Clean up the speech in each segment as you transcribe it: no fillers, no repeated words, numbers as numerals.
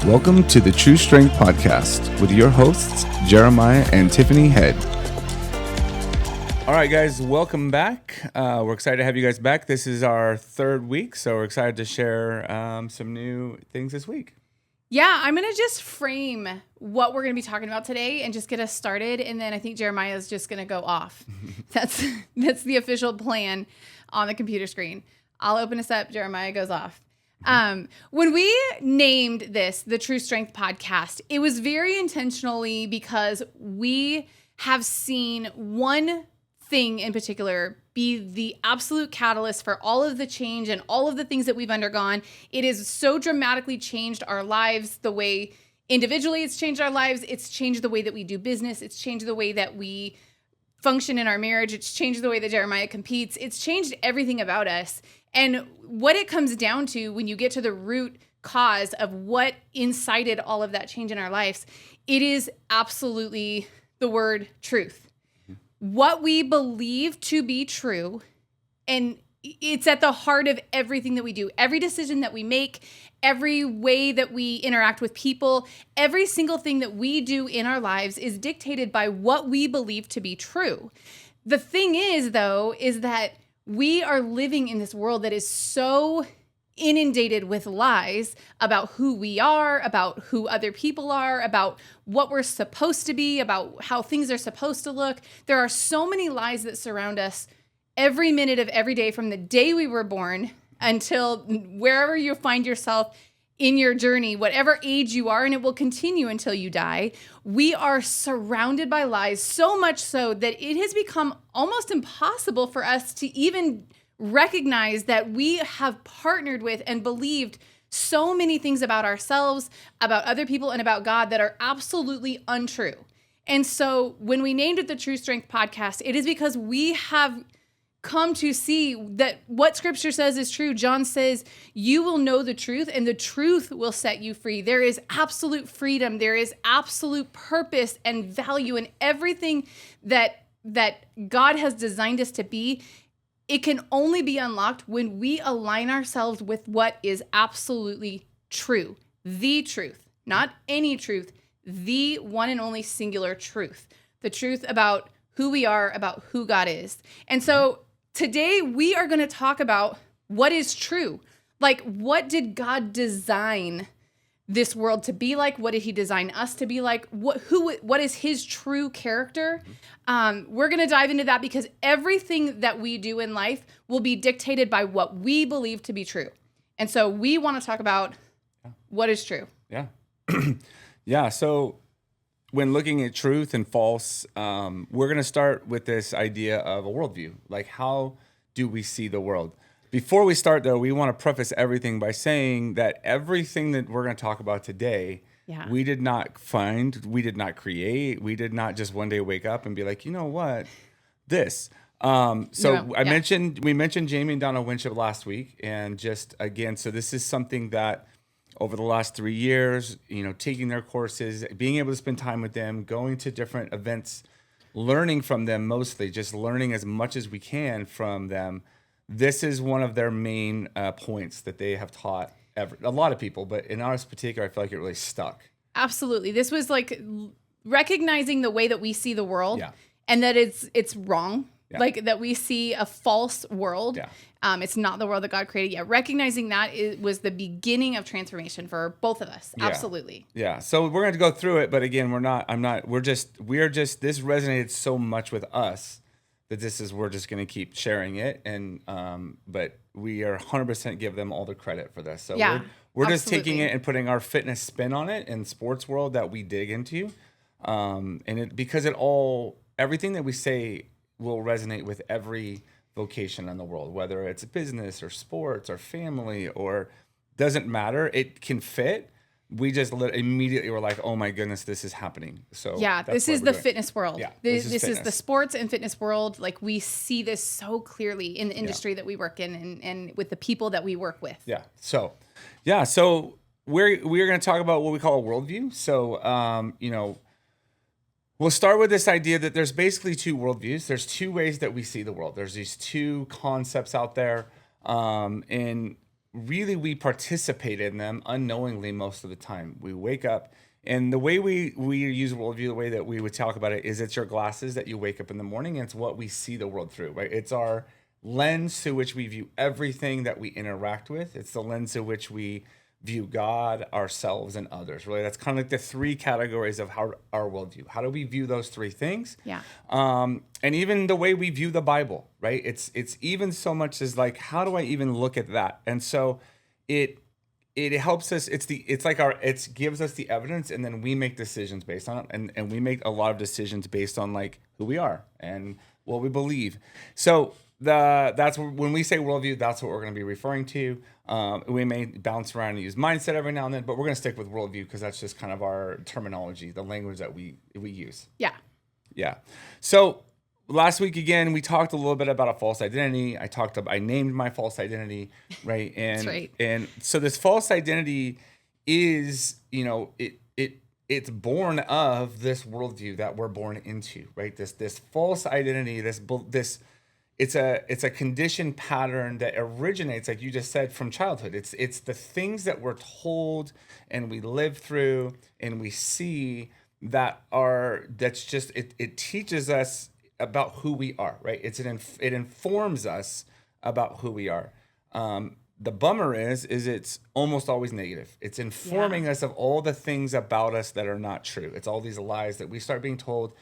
Welcome to the True Strength Podcast with your hosts, Jeremiah and Tiffany Head. All right, guys, welcome back. We're excited to have you guys back. This is our third week, so we're excited to share some new things this week. Yeah, I'm going to just frame what we're going to be talking about today and just get us started. And then I think Jeremiah is just going to go off. That's the official plan on the computer screen. I'll open us up. Jeremiah goes off. When we named this the True Strength Podcast, it was very intentionally because we have seen one thing in particular be the absolute catalyst for all of the change and all of the things that we've undergone. It has so dramatically changed our lives, the way individually it's changed our lives. It's changed the way that we do business. It's changed the way that we function in our marriage. It's changed the way that Jeremiah competes. It's changed everything about us. And what it comes down to when you get to the root cause of what incited all of that change in our lives, it is absolutely the word truth. What we believe to be true, and it's at the heart of everything that we do. Every decision that we make, every way that we interact with people, every single thing that we do in our lives is dictated by what we believe to be true. The thing is, though, is that we are living in this world that is so inundated with lies about who we are, about who other people are, about what we're supposed to be, about how things are supposed to look. There are so many lies that surround us every minute of every day, from the day we were born until wherever you find yourself in your journey, whatever age you are, and it will continue until you die. We are surrounded by lies, so much so that it has become almost impossible for us to even recognize that we have partnered with and believed so many things about ourselves, about other people, and about God that are absolutely untrue. And so when we named it the True Strength Podcast, it is because we have come to see that what Scripture says is true. John says, you will know the truth, and the truth will set you free. There is absolute freedom. There is absolute purpose and value in everything that God has designed us to be. It can only be unlocked when we align ourselves with what is absolutely true. The truth, not any truth, the one and only singular truth. The truth about who we are, about who God is. And so today we are going to talk about what is true. Like, what did God design this world to be like? What did he design us to be like? What is his true character? We're going to dive into that because everything that we do in life will be dictated by what we believe to be true. And so we want to talk about what is true. Yeah. Yeah. So when looking at truth and false, we're going to start with this idea of a worldview. Like, how do we see the world? Before we start, though, we want to preface everything by saying that everything that we're going to talk about today, we did not find, we did not create, we did not just one day wake up and be like, you know what, this. We mentioned Jamie and Donna Winship last week, and just again, so this is something that over the last 3 years, taking their courses, being able to spend time with them, going to different events, learning from them, mostly just learning as much as we can from them. This is one of their main points that they have taught a lot of people, but in ours particular, I feel like it really stuck. Absolutely. This was like recognizing the way that we see the world, and that it's wrong. Yeah. Like that we see a false world. Yeah. It's not the world that God created yet. Recognizing that was the beginning of transformation for both of us. Yeah. Absolutely. Yeah. So we're going to go through it, but again, this resonated so much with us that we're just going to keep sharing it. And, but we are 100% give them all the credit for this. So we're just taking it and putting our fitness spin on it in sports world that we dig into. Because everything that we say will resonate with every vocation in the world, whether it's business or sports or family or doesn't matter. It can fit. We just immediately were like, oh my goodness, this is happening. So this is the fitness world. Yeah, this is the sports and fitness world. Like, we see this so clearly in the industry that we work in and with the people that we work with. Yeah. So we're going to talk about what we call a worldview. So, we'll start with this idea that there's basically two worldviews. There's two ways that we see the world. There's these two concepts out there. And really we participate in them unknowingly most of the time. We wake up, and the way we use worldview, the way that we would talk about it is it's your glasses that you wake up in the morning, and it's what we see the world through, right? It's our lens through which we view everything that we interact with. It's the lens through which we view God, ourselves, and others. Really, that's kind of like the three categories of how our worldview. How do we view those three things? Yeah. And even the way we view the Bible, right? It's even so much as like, how do I even look at that? And so it helps us. It gives us the evidence, and then we make decisions based on it. And we make a lot of decisions based on like who we are and what we believe. So that's when we say worldview, that's what we're going to be referring to. We may bounce around and use mindset every now and then, but we're going to stick with worldview because that's just kind of our terminology, the language that we use. Yeah. Yeah. So last week again, we talked a little bit about a false identity. I named my false identity, right? And That's right. And so this false identity is, it's born of this worldview that we're born into, right? This false identity, it's a conditioned pattern that originates, like you just said, from childhood. It's the things that we're told and we live through and we see it teaches us about who we are, right? It informs us about who we are. The bummer is it's almost always negative. It's informing us of all the things about us that are not true. It's all these lies that we start being told,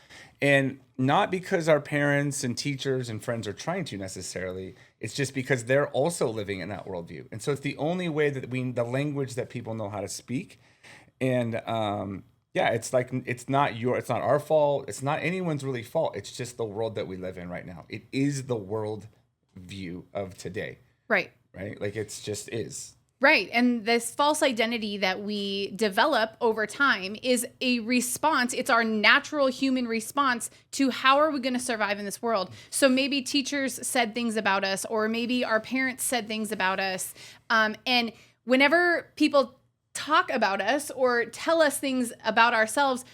and not because our parents and teachers and friends are trying to necessarily. It's just because they're also living in that worldview, and so it's the only way that the language that people know how to speak, and it's like it's not our fault. It's not anyone's really fault. It's just the world that we live in right now. It is the world view of today. Right. Right? Like it's just is. Right. And this false identity that we develop over time is a response. It's our natural human response to how are we going to survive in this world. So maybe teachers said things about us, or maybe our parents said things about us. And whenever people talk about us or tell us things about ourselves,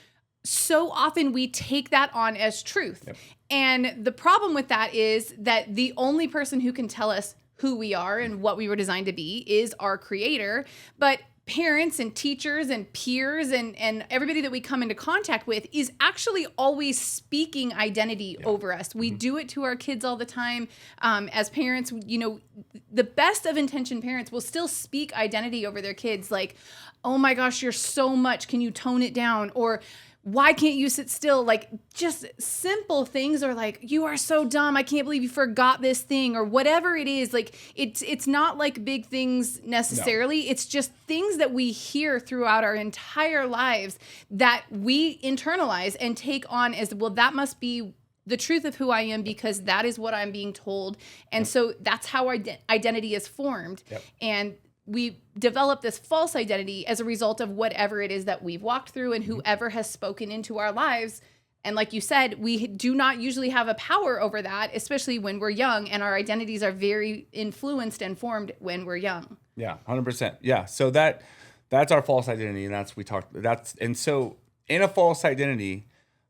so often we take that on as truth. Yep. And the problem with that is that the only person who can tell us who we are and what we were designed to be is our creator. But parents and teachers and peers and everybody that we come into contact with is actually always speaking identity over us. We do it to our kids all the time. As parents, the best of intentioned parents will still speak identity over their kids. Like, oh my gosh, you're so much. Can you tone it down? Or why can't you sit still? Like just simple things, or like, you are so dumb. I can't believe you forgot this thing, or whatever it is. Like it's not like big things necessarily. No. It's just things that we hear throughout our entire lives that we internalize and take on as, well, that must be the truth of who I am because that is what I'm being told. And so that's how our identity is formed. Yep. And we develop this false identity as a result of whatever it is that we've walked through and whoever has spoken into our lives. And like you said, we do not usually have a power over that, especially when we're young, and our identities are very influenced and formed when we're young. Yeah, 100%. Yeah. So that's our false identity, and so in a false identity,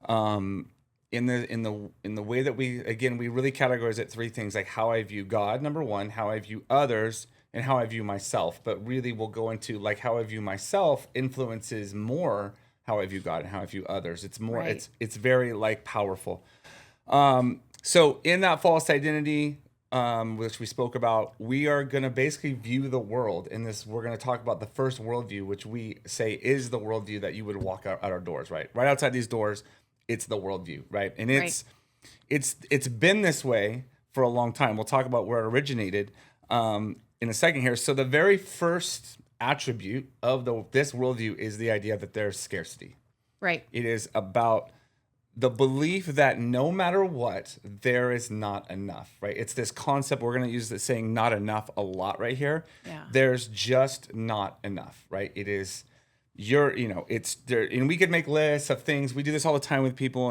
in the way that we really categorize it three things, like how I view God, number one, how I view others, and how I view myself. But really we'll go into like how I view myself influences more how I view God and how I view others. It's more, right. It's very like powerful. So in that false identity, which we spoke about, we are going to basically view the world in this. We're going to talk about the first worldview, which we say is the worldview that you would walk out our doors, right? Right outside these doors, it's the worldview, right? And it's been this way for a long time. We'll talk about where it originated in a second here. So the very first attribute of this worldview is the idea that there's scarcity. Right. It is about the belief that no matter what, there is not enough, right? It's this concept, we're going to use the saying not enough a lot right here. Yeah. There's just not enough, right? It is, it's there, and we could make lists of things. We do this all the time with people,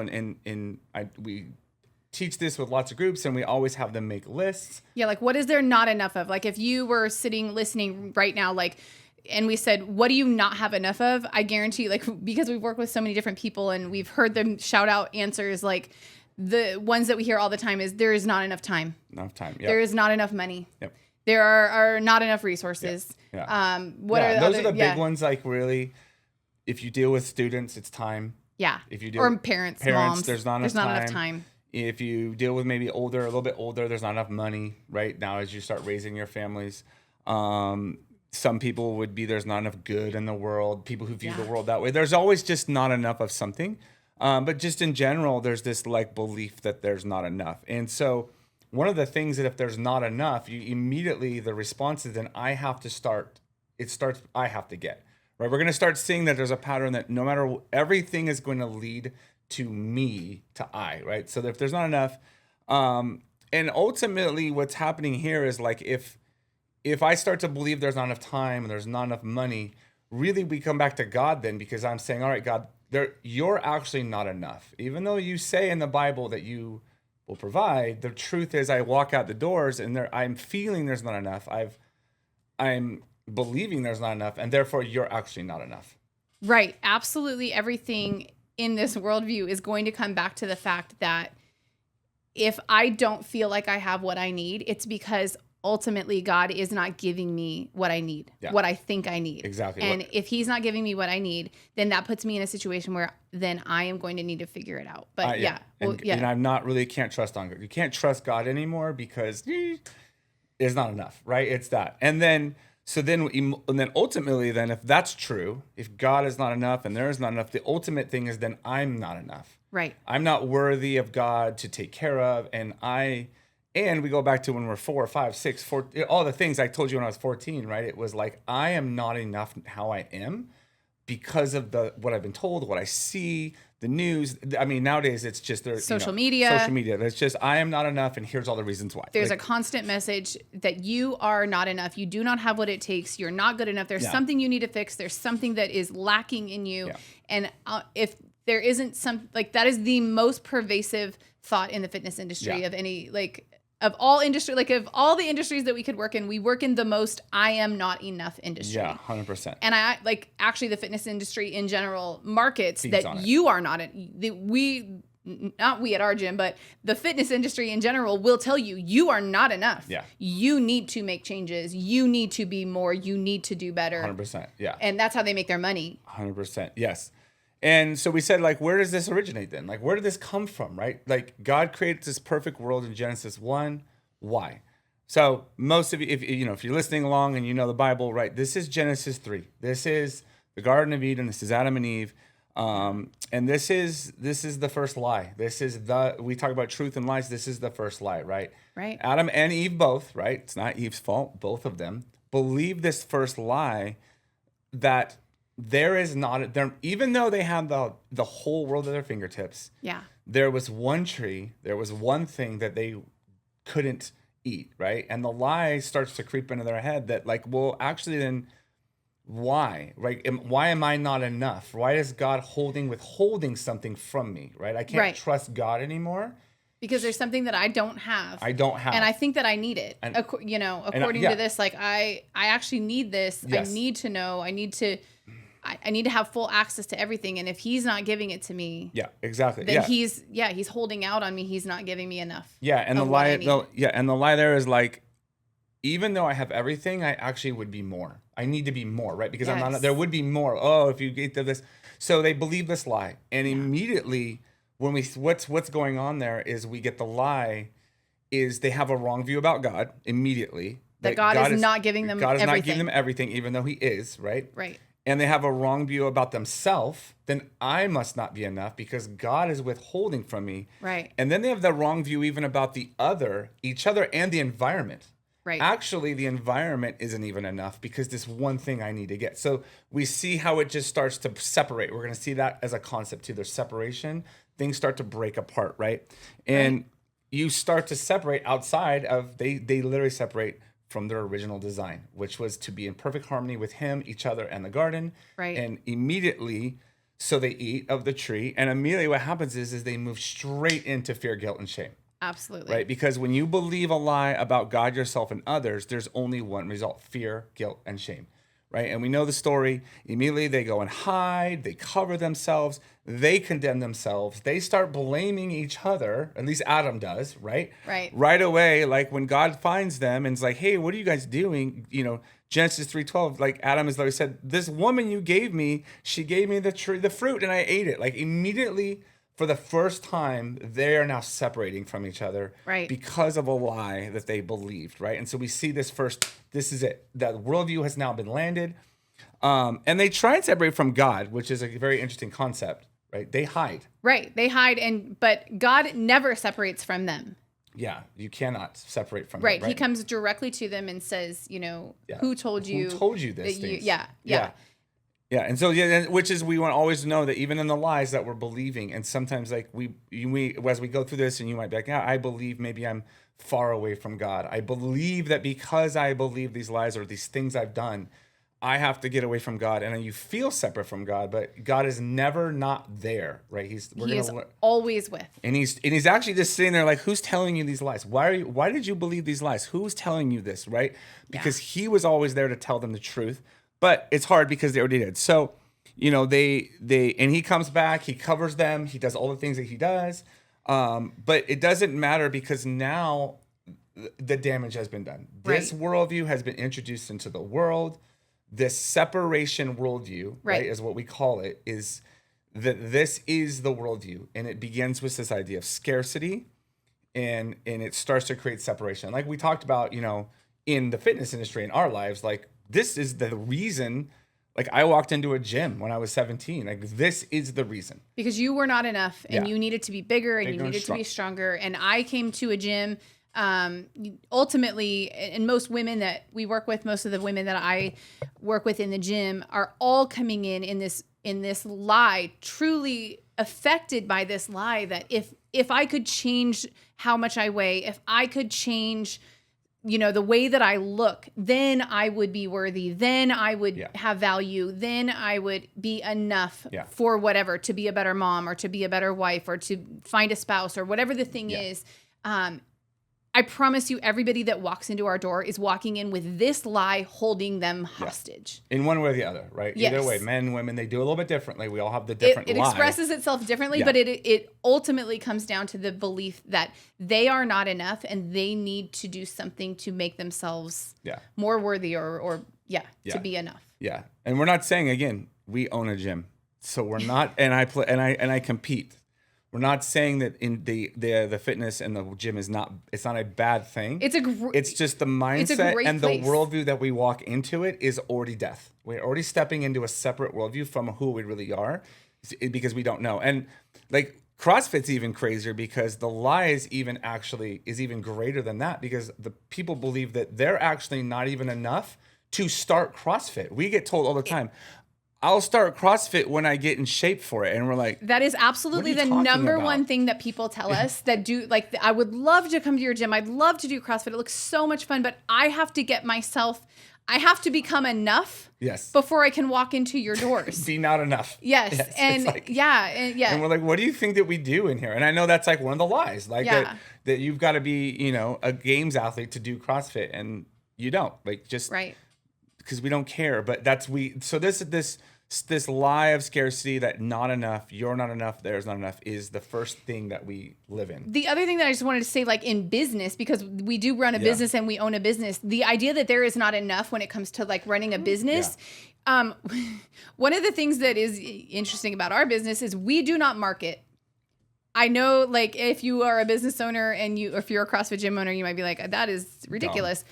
we teach this with lots of groups, and we always have them make lists. Yeah, like what is there not enough of? Like if you were sitting listening right now, and we said, what do you not have enough of? I guarantee, because we've worked with so many different people and we've heard them shout out answers, like the ones that we hear all the time is there is not enough time. Yep. There is not enough money. Yep. There are not enough resources. Yeah. What are the those other, are the big ones. Like really, if you deal with students, it's time. Yeah. If you deal or with parents, moms, there's not enough time. If you deal with maybe a little bit older, there's not enough money right now as you start raising your families. Some people would be there's not enough good in the world. People who view the world that way. There's always just not enough of something. But just in general, there's this like belief that there's not enough. And so one of the things that if there's not enough, you immediately, the response is then I have to start. I have to get. Right? We're going to start seeing that there's a pattern that no matter everything is going to lead to me, to I, right? So if there's not enough, and ultimately what's happening here is like if I start to believe there's not enough time and there's not enough money, really we come back to God then because I'm saying, all right, God, you're actually not enough. Even though you say in the Bible that you will provide, the truth is I walk out the doors and I'm feeling there's not enough. I'm believing there's not enough, and therefore you're actually not enough. Right. Absolutely everything in this worldview is going to come back to the fact that if I don't feel like I have what I need, it's because ultimately God is not giving me what I need, what I think I need. Exactly. And if he's not giving me what I need, then that puts me in a situation where then I am going to need to figure it out. But and I'm not really can't trust on God. You can't trust God anymore because it's not enough, right? It's that. And then ultimately then if that's true, if God is not enough and there is not enough, the ultimate thing is then I'm not enough. Right. I'm not worthy of God to take care of, and we go back to when we're 4, 5, 6, 4, all the things I told you when I was 14, right? It was like, I am not enough how I am because of what I've been told, what I see, the news. I mean, nowadays it's just social media. Social media. It's just, I am not enough and here's all the reasons why. There's a constant message that you are not enough. You do not have what it takes. You're not good enough. There's something you need to fix. There's something that is lacking in you. Yeah. And if there isn't that is the most pervasive thought in the fitness industry of any, of all industry, of all the industries that we could work in, we work in the most I am not enough industry. Yeah, 100%. And I actually the fitness industry in general markets that you are not not we at our gym, but the fitness industry in general will tell you, you are not enough. Yeah. You need to make changes. You need to be more. You need to do better. 100%. Yeah. And that's how they make their money. 100%. Yes. And so we said, where does this originate then? Where did this come from, right? God created this perfect world in Genesis 1. Why? So most of you, if you're listening along and you know the Bible, right? This is Genesis 3. This is the Garden of Eden. This is Adam and Eve. And this is the first lie. We talk about truth and lies. This is the first lie, right? Right. Adam and Eve both, right? It's not Eve's fault. Both of them believe this first lie that there is not there, even though they have the whole world at their fingertips. Yeah. There was one tree, there was one thing that they couldn't eat, right? And the lie starts to creep into their head that well, actually then why? Right? Why am I not enough? Why is God withholding something from me, right? I can't trust God anymore. Because there's something that I don't have. And I think that I need it. And, according to this, I actually need this. Yes. I need to know. I need to have full access to everything. And if he's not giving it to me, exactly. Then he's holding out on me. He's not giving me enough. Yeah, and the lie, and the lie there is even though I have everything, I actually would be more. I need to be more, right? Because I'm not. There would be more. Oh, if you get to this, so they believe this lie, and immediately when what's going on there is we get the lie, is they have a wrong view about God immediately. That God is not giving them. God is everything. not giving them everything, even though He is, right? Right. And they have a wrong view about themselves, then I must not be enough because God is withholding from me. Right. And then they have the wrong view even about each other and the environment. Right. Actually, the environment isn't even enough because this one thing I need to get. So we see how it just starts to separate. We're going to see that as a concept too. There's separation. Things start to break apart, right? And you start to separate outside of, they literally separate from their original design, which was to be in perfect harmony with Him, each other, and the garden. Right. And immediately, so they eat of the tree, and immediately what happens is they move straight into fear, guilt, and shame. Absolutely. Right? Because when you believe a lie about God, yourself, and others, there's only one result: fear, guilt, and shame. right? And we know the story. Immediately they go and hide, they cover themselves, they condemn themselves, they start blaming each other, at least Adam does, right? Right. Right away, like when God finds them and is like, hey, what are you guys doing? Genesis 3:12, like Adam has literally said, this woman you gave me, she gave me the fruit, and I ate it. Like immediately, for the first time, they are now separating from each other, right, because of a lie that they believed, right? And so we see this is it. That worldview has now been landed. And they try and separate from God, which is a very interesting concept, right? They hide. Right. They hide, but God never separates from them. Yeah, you cannot separate from right. them, right? He comes directly to them and says, who told you? Who told you this? Yeah. And so which is we want to always know that even in the lies that we're believing, and sometimes like we as we go through this, and you might be like, yeah, I believe maybe I'm far away from God. I believe that because I believe these lies or these things I've done, I have to get away from God, and you feel separate from God, but God is never not there, right? He is always with, and he's actually just sitting there like, who's telling you these lies? Why did you believe these lies? Who's telling you this, right? Because he was always there to tell them the truth, but it's hard because they already did. So, they and he comes back, he covers them, he does all the things that he does, but it doesn't matter because now the damage has been done. This worldview has been introduced into the world. This separation worldview, right, is what we call it, is that this is the worldview. And it begins with this idea of scarcity, and it starts to create separation. Like we talked about, in the fitness industry in our lives, like this is the reason, like I walked into a gym when I was 17. Like this is the reason. Because you were not enough and you needed to be bigger and you needed to be stronger. And I came to a gym ultimately, and most women that we work with, most of the women that I work with in the gym are all coming in this lie, truly affected by this lie that if I could change how much I weigh, if I could change, the way that I look, then I would be worthy, then I would have value, then I would be enough for whatever, to be a better mom or to be a better wife or to find a spouse or whatever the thing is. I promise you, everybody that walks into our door is walking in with this lie holding them hostage. In one way or the other, right? Yes. Either way, men, women, they do a little bit differently. We all have the different It lie. expresses itself differently, but it ultimately comes down to the belief that they are not enough and they need to do something to make themselves more worthy or to be enough. Yeah. And we're not saying, again, we own a gym. So we're not, and I compete. We're not saying that in the fitness and the gym it's not a bad thing. It's just the mindset and the worldview that we walk into it is already death. We're already stepping into a separate worldview from who we really are because we don't know. And like CrossFit's even crazier because the lie is even greater than that because the people believe that they're actually not even enough to start CrossFit. We get told all the time, I'll start CrossFit when I get in shape for it. And we're like, that is absolutely the number one thing that people tell us that do, like, I would love to come to your gym. I'd love to do CrossFit. It looks so much fun, but I have to become enough before I can walk into your doors. Be not enough. Yes. And And we're like, what do you think that we do in here? And I know that's like one of the lies, like that you've got to be, a games athlete to do CrossFit and you don't because we don't care. But this lie of scarcity that not enough, you're not enough, there's not enough is the first thing that we live in. The other thing that I just wanted to say, like in business, because we do run a business and we own a business, the idea that there is not enough when it comes to like running a business. One of the things that is interesting about our business is we do not market. I know, like, if you are a business owner or if you're a CrossFit gym owner, you might be like, that is ridiculous.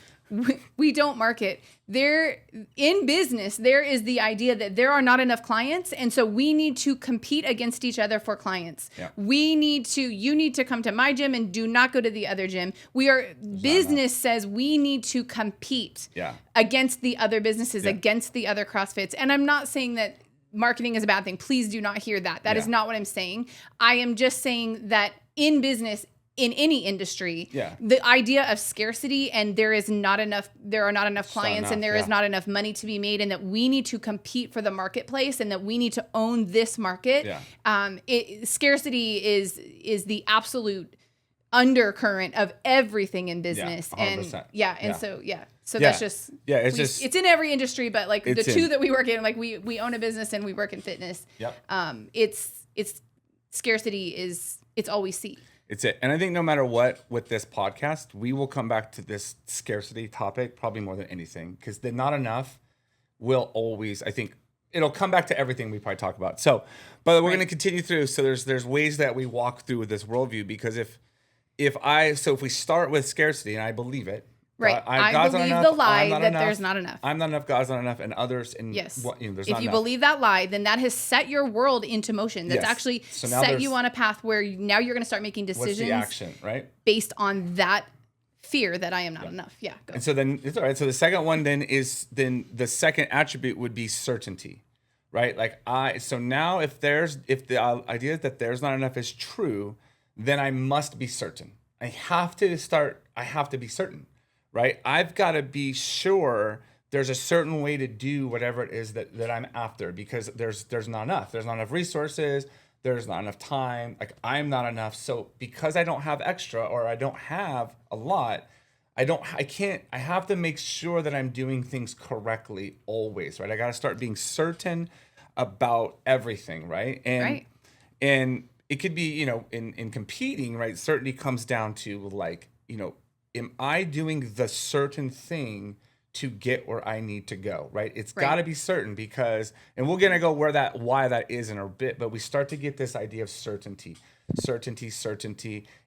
We don't market. In business, there is the idea that there are not enough clients, and so we need to compete against each other for clients. Yeah. You need to come to my gym and do not go to the other gym. Business says we need to compete against the other businesses, against the other CrossFits. And I'm not saying that marketing is a bad thing. Please do not hear that. That is not what I'm saying. I am just saying that in business, in any industry, the idea of scarcity and there are not enough clients and there is not enough money to be made and that we need to compete for the marketplace and that we need to own this market. Scarcity is the absolute undercurrent of everything in business. Yeah, and 100%. So that's just, it's it's in every industry, but like the two in. that we work in, like we own a business and we work in fitness. Yep. It's scarcity it's all we see. It's it. And I think no matter what with this podcast, we will come back to this scarcity topic probably more than anything, because the not enough will always, I think it'll come back to everything we probably talk about. So, but we're going to continue through. So there's ways that we walk through with this worldview, because if we start with scarcity, and I believe it, right? I God's believe not the enough, lie that enough, there's not enough. I'm not enough. God's not enough, and others. And yes, there's if not you enough. believe that lie, then that has set your world into motion. That's actually set you on a path where now you're going to start making decisions. What's the action, right? Based on that fear that I am not enough. Yeah. Go. And so then it's all right. So the second one then the second attribute would be certainty, right? Like so now if the idea that there's not enough is true, then I must be certain. I have to be certain, right? I've got to be sure there's a certain way to do whatever it is that I'm after, because there's not enough. There's not enough resources. There's not enough time. Like, I'm not enough. So because I don't have extra, or I don't have a lot, I have to make sure that I'm doing things correctly always, right? I got to start being certain about everything, right? And it could be, in competing, right? Certainty comes down to like, am I doing the certain thing to get where I need to go, right? It's got to be certain, because, and we're going to go why that is in a bit, but we start to get this idea of certainty.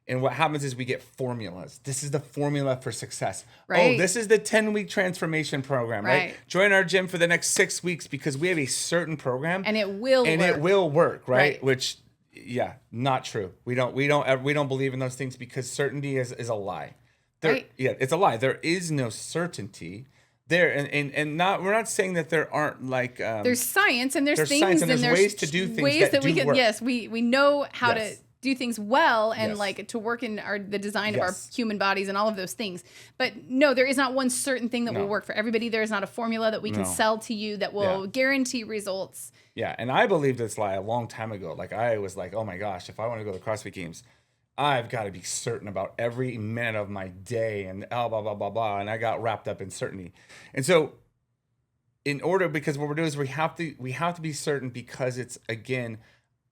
And what happens is we get formulas. This is the formula for success. Right. Oh, this is the 10-week transformation program, right? Join our gym for the next 6 weeks because we have a certain program. And it will work, right? Which, yeah, not true. We don't believe in those things, because certainty is a lie. Yeah, it's a lie. There is no certainty there, and we're not saying that there aren't like there's science and there's things science and there's ways to do things that we can work. Yes, we know how to do things well, and like to work in the design of our human bodies and all of those things. But no, there is not one certain thing that will work for everybody. There is not a formula that we can sell to you that will guarantee results. Yeah, and I believed this lie a long time ago. Like, I was like, oh my gosh, if I want to go to the CrossFit Games, I've got to be certain about every minute of my day, and blah, blah, blah, blah. And I got wrapped up in certainty. And so because what we're doing is we have to be certain, because it's, again,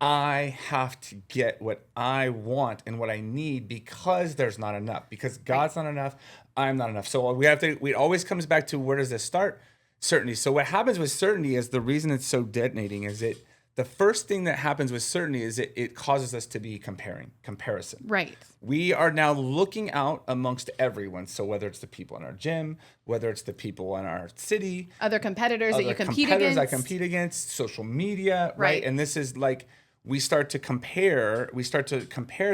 I have to get what I want and what I need, because there's not enough, because God's not enough. I'm not enough. So it always comes back to, where does this start? Certainty. So what happens with certainty is, the reason it's so detonating is the first thing that happens with certainty is it causes us to be comparison. Right. We are now looking out amongst everyone. So whether it's the people in our gym, whether it's the people in our city, other competitors that you compete against. I compete against, social media, right? And this is like, we start to compare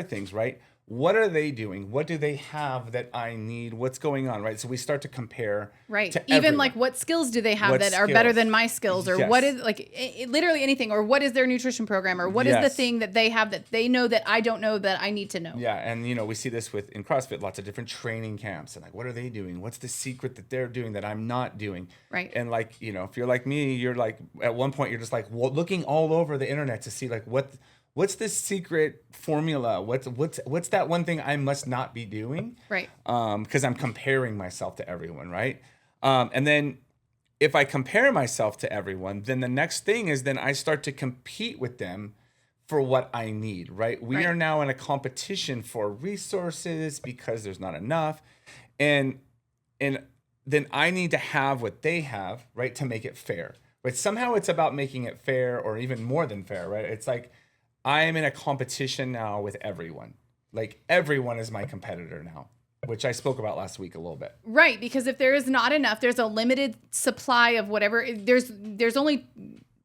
things, right? What are they doing? What do they have that I need? What's going on, right? So we start to compare. Right. To even everyone. like, what skills do they have that are better than my skills? Or what is, like, literally anything. Or what is their nutrition program? Or what is the thing that they have that they know that I don't know that I need to know? Yeah. And, we see this in CrossFit, lots of different training camps. And like, what are they doing? What's the secret that they're doing that I'm not doing? Right. And like, if you're like me, you're like, at one point, you're just like looking all over the internet to see like, what's this secret formula? What's that one thing I must not be doing? Right. Because I'm comparing myself to everyone, right? And then if I compare myself to everyone, then the next thing is then I start to compete with them for what I need, right? We are now in a competition for resources because there's not enough. And then I need to have what they have, right, to make it fair. Right? Somehow it's about making it fair, or even more than fair, right? It's like, I am in a competition now with everyone. Like, everyone is my competitor now, which I spoke about last week a little bit. Right, because if there is not enough, there's a limited supply of whatever. There's only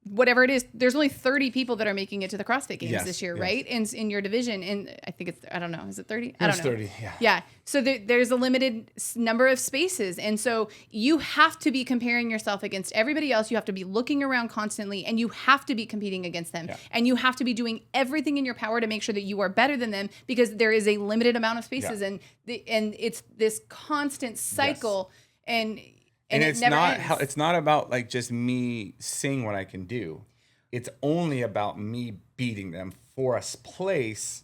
whatever it is. There's only 30 people that are making it to the CrossFit Games this year, right? And in your division, and I think I don't know, is it 30? I don't know. 30, yeah. Yeah. So there's a limited number of spaces, and so you have to be comparing yourself against everybody else. You have to be looking around constantly, and you have to be competing against them, and you have to be doing everything in your power to make sure that you are better than them, because there is a limited amount of spaces, and it's this constant cycle, and it's not about like just me seeing what I can do. It's only about me beating them for a place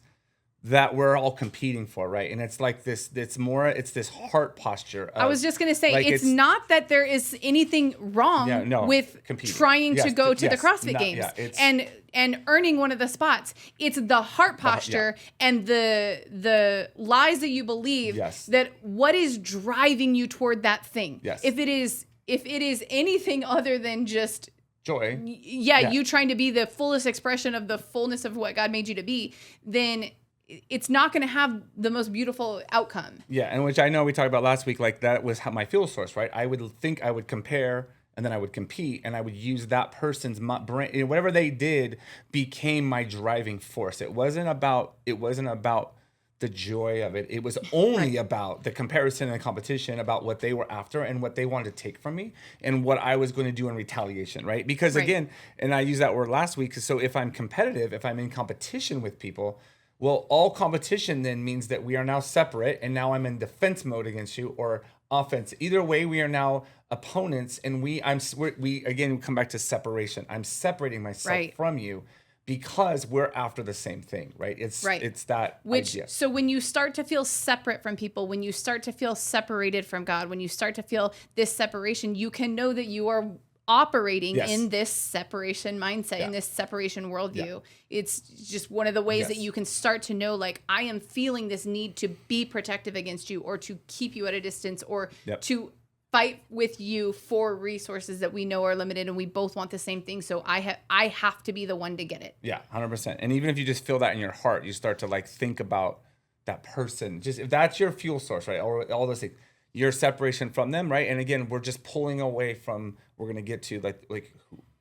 that we're all competing for, right? And it's like this, it's this heart posture. I was just going to say, like it's not that there is anything wrong with competing. trying to go to the CrossFit not, Games yeah, and earning one of the spots. It's the heart posture and the lies that you believe that what is driving you toward that thing. Yes. If it is anything other than just joy, you trying to be the fullest expression of the fullness of what God made you to be, then it's not going to have the most beautiful outcome. Yeah, and which I know we talked about last week, like that was my fuel source, right? I would think I would compare, and then I would compete, and I would use that person's brain, whatever they did became my driving force. It wasn't about the joy of it. It was only about the comparison and the competition, about what they were after and what they wanted to take from me and what I was going to do in retaliation, right? Because again, and I used that word last week, so if I'm competitive, if I'm in competition with people, well, all competition then means that we are now separate, and now I'm in defense mode against you, or offense. Either way, we are now opponents, and we again come back to separation. I'm separating myself from you because we're after the same thing, right? It's that idea. So when you start to feel separate from people, when you start to feel separated from God, when you start to feel this separation, you can know that you are operating in this separation mindset, in this separation worldview. It's just one of the ways that you can start to know, like, I am feeling this need to be protective against you, or to keep you at a distance, or to fight with you for resources that we know are limited, and we both want the same thing. So I have to be the one to get it. Yeah, 100%. And even if you just feel that in your heart, you start to like think about that person. Just if that's your fuel source, right? Or all those things. Your separation from them, right? And again, we're just pulling away from, we're going to get to like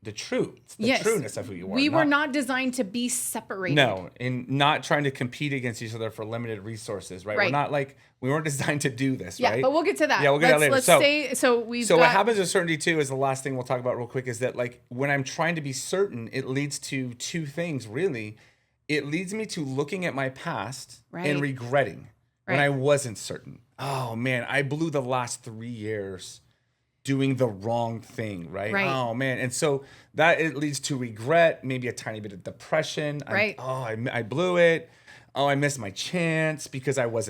the truth, the trueness of who you are. We were not designed to be separated. No, and not trying to compete against each other for limited resources, right? We're not like, we weren't designed to do this, right? Yeah, but we'll get to that. Yeah, we'll get to that later. So what happens with certainty too is the last thing we'll talk about real quick, is that like when I'm trying to be certain, it leads to two things really. It leads me to looking at my past and regretting when I wasn't certain. Oh man, I blew the last 3 years doing the wrong thing, right? Oh man. And so that it leads to regret, maybe a tiny bit of depression. I blew it. Oh, I missed my chance because I was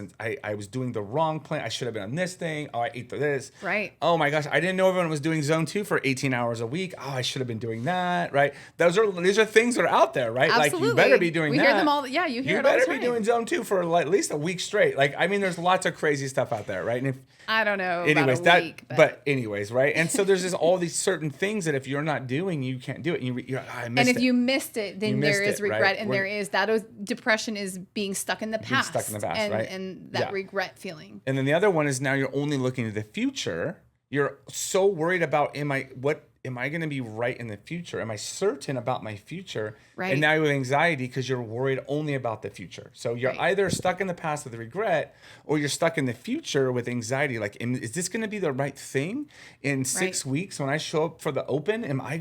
doing the wrong plan. I should have been on this thing. Oh, I ate this. Right. Oh my gosh, I didn't know everyone was doing zone 2 for 18 hours a week. Oh, I should have been doing that, right? These are things that are out there, right? Absolutely. Like you better be doing that. We hear them all. Yeah, you hear it all the time. You better be doing zone 2 for like at least a week straight. Like, I mean, there's lots of crazy stuff out there, right? And if I don't know about a week, but anyways, right? And so there's just all these certain things that if you're not doing, you can't do it. I missed it. And if you missed it, then there is regret, right? and there is depression is being stuck in the past. Stuck in the past, right? And that regret feeling. And then the other one is now you're only looking to the future. You're so worried about, am I going to be right in the future? Am I certain about my future? Right. And now you have anxiety because you're worried only about the future. So you're either stuck in the past with regret, or you're stuck in the future with anxiety. Like, is this going to be the right thing in 6 weeks when I show up for the open? Am I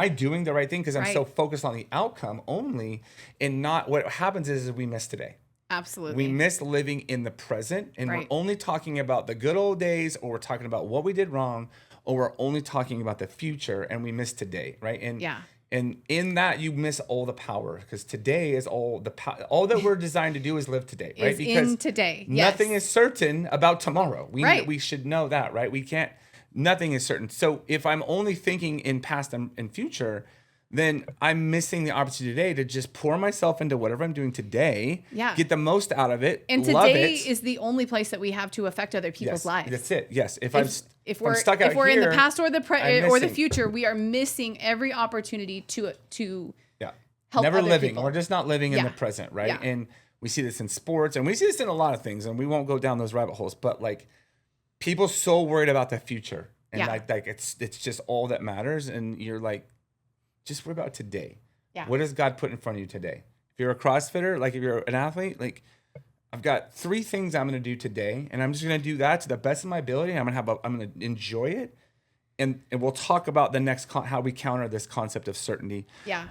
doing the right thing? Because I'm so focused on the outcome only, and not what happens is we miss today. Absolutely. We miss living in the present, and we're only talking about the good old days, or we're talking about what we did wrong, or we're only talking about the future, and we miss today, right? And in that, you miss all the power, because today is all that we're designed to do is live today, right? Because in today. Nothing is certain about tomorrow. We should know that, right? Nothing is certain. So if I'm only thinking in past and future, then I'm missing the opportunity today to just pour myself into whatever I'm doing today, get the most out of it, and love today it. is the only place that we have to affect other people's lives. That's it. Yes. If we're stuck out if we're here, in the past or the future, we are missing every opportunity to help never other living. people. We're just not living in the present, right? Yeah. And we see this in sports, and we see this in a lot of things, and we won't go down those rabbit holes. But like, people so worried about the future, and like it's just all that matters, and you're like, just worry about today. Yeah. What does God put in front of you today? If you're a CrossFitter, like if you're an athlete, like I've got 3 things I'm going to do today, and I'm just going to do that to the best of my ability. I'm going to enjoy it, and we'll talk about the next how we counter this concept of certainty. Yeah.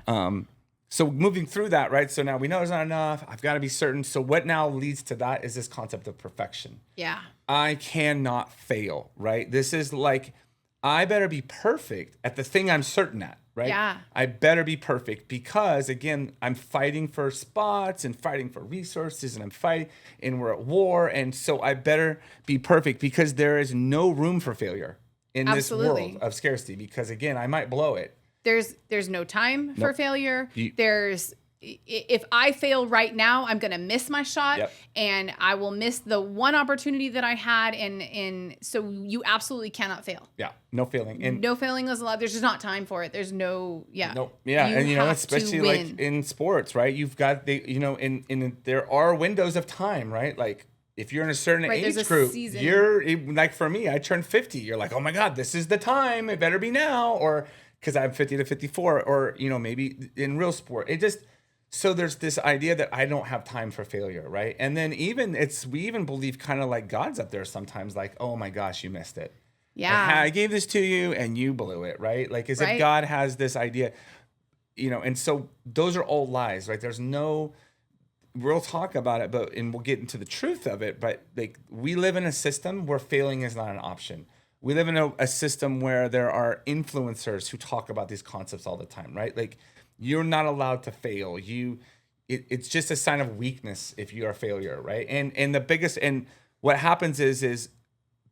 So moving through that, right? So now we know there's not enough. I've got to be certain. So what now leads to that is this concept of perfection. Yeah. I cannot fail, right? This is like, I better be perfect at the thing I'm certain at, right? Yeah. I better be perfect because, again, I'm fighting for spots and fighting for resources and I'm fighting and we're at war. And so I better be perfect because there is no room for failure in this world Absolutely. of scarcity because, again, I might blow it. There's no time for Nope. failure. If I fail right now, I'm going to miss my shot Yep. and I will miss the one opportunity that I had. And so you absolutely cannot fail. Yeah, no failing. And No failing is allowed. There's just not time for it. There's no, nope. Yeah, You and have especially to win. like in sports, right? You've got in there are windows of time, right? Like if you're in a certain Right, there's age a group, season. like for me, I turned 50. You're like, oh my God, this is the time. It better be now, or because I'm 50 to 54, or maybe in real sport, it just. So there's this idea that I don't have time for failure, right? And then we even believe kind of like God's up there sometimes, like, oh my gosh, you missed it. Yeah. Like, I gave this to you and you blew it, right? Like as if Right. God has this idea, and so those are all lies, right? We'll talk about it, and we'll get into the truth of it, but like we live in a system where failing is not an option. We live in a system where there are influencers who talk about these concepts all the time, right? Like you're not allowed to fail. It's just a sign of weakness if you are a failure, right? And the biggest, and what happens is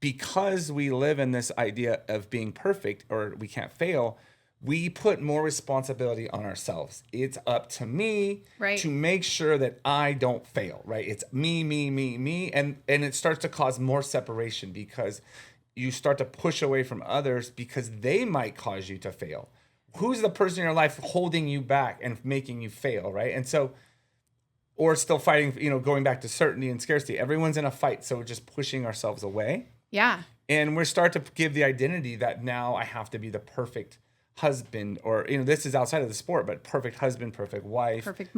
because we live in this idea of being perfect or we can't fail, we put more responsibility on ourselves. It's up to me Right. to make sure that I don't fail, right? It's me, me, me, me. And it starts to cause more separation because you start to push away from others because they might cause you to fail. Who's the person in your life holding you back and making you fail, right? And so, or still fighting, going back to certainty and scarcity. Everyone's in a fight, so we're just pushing ourselves away. Yeah. And we start to give the identity that now I have to be the perfect husband, or this is outside of the sport, but perfect husband, perfect wife, Perfect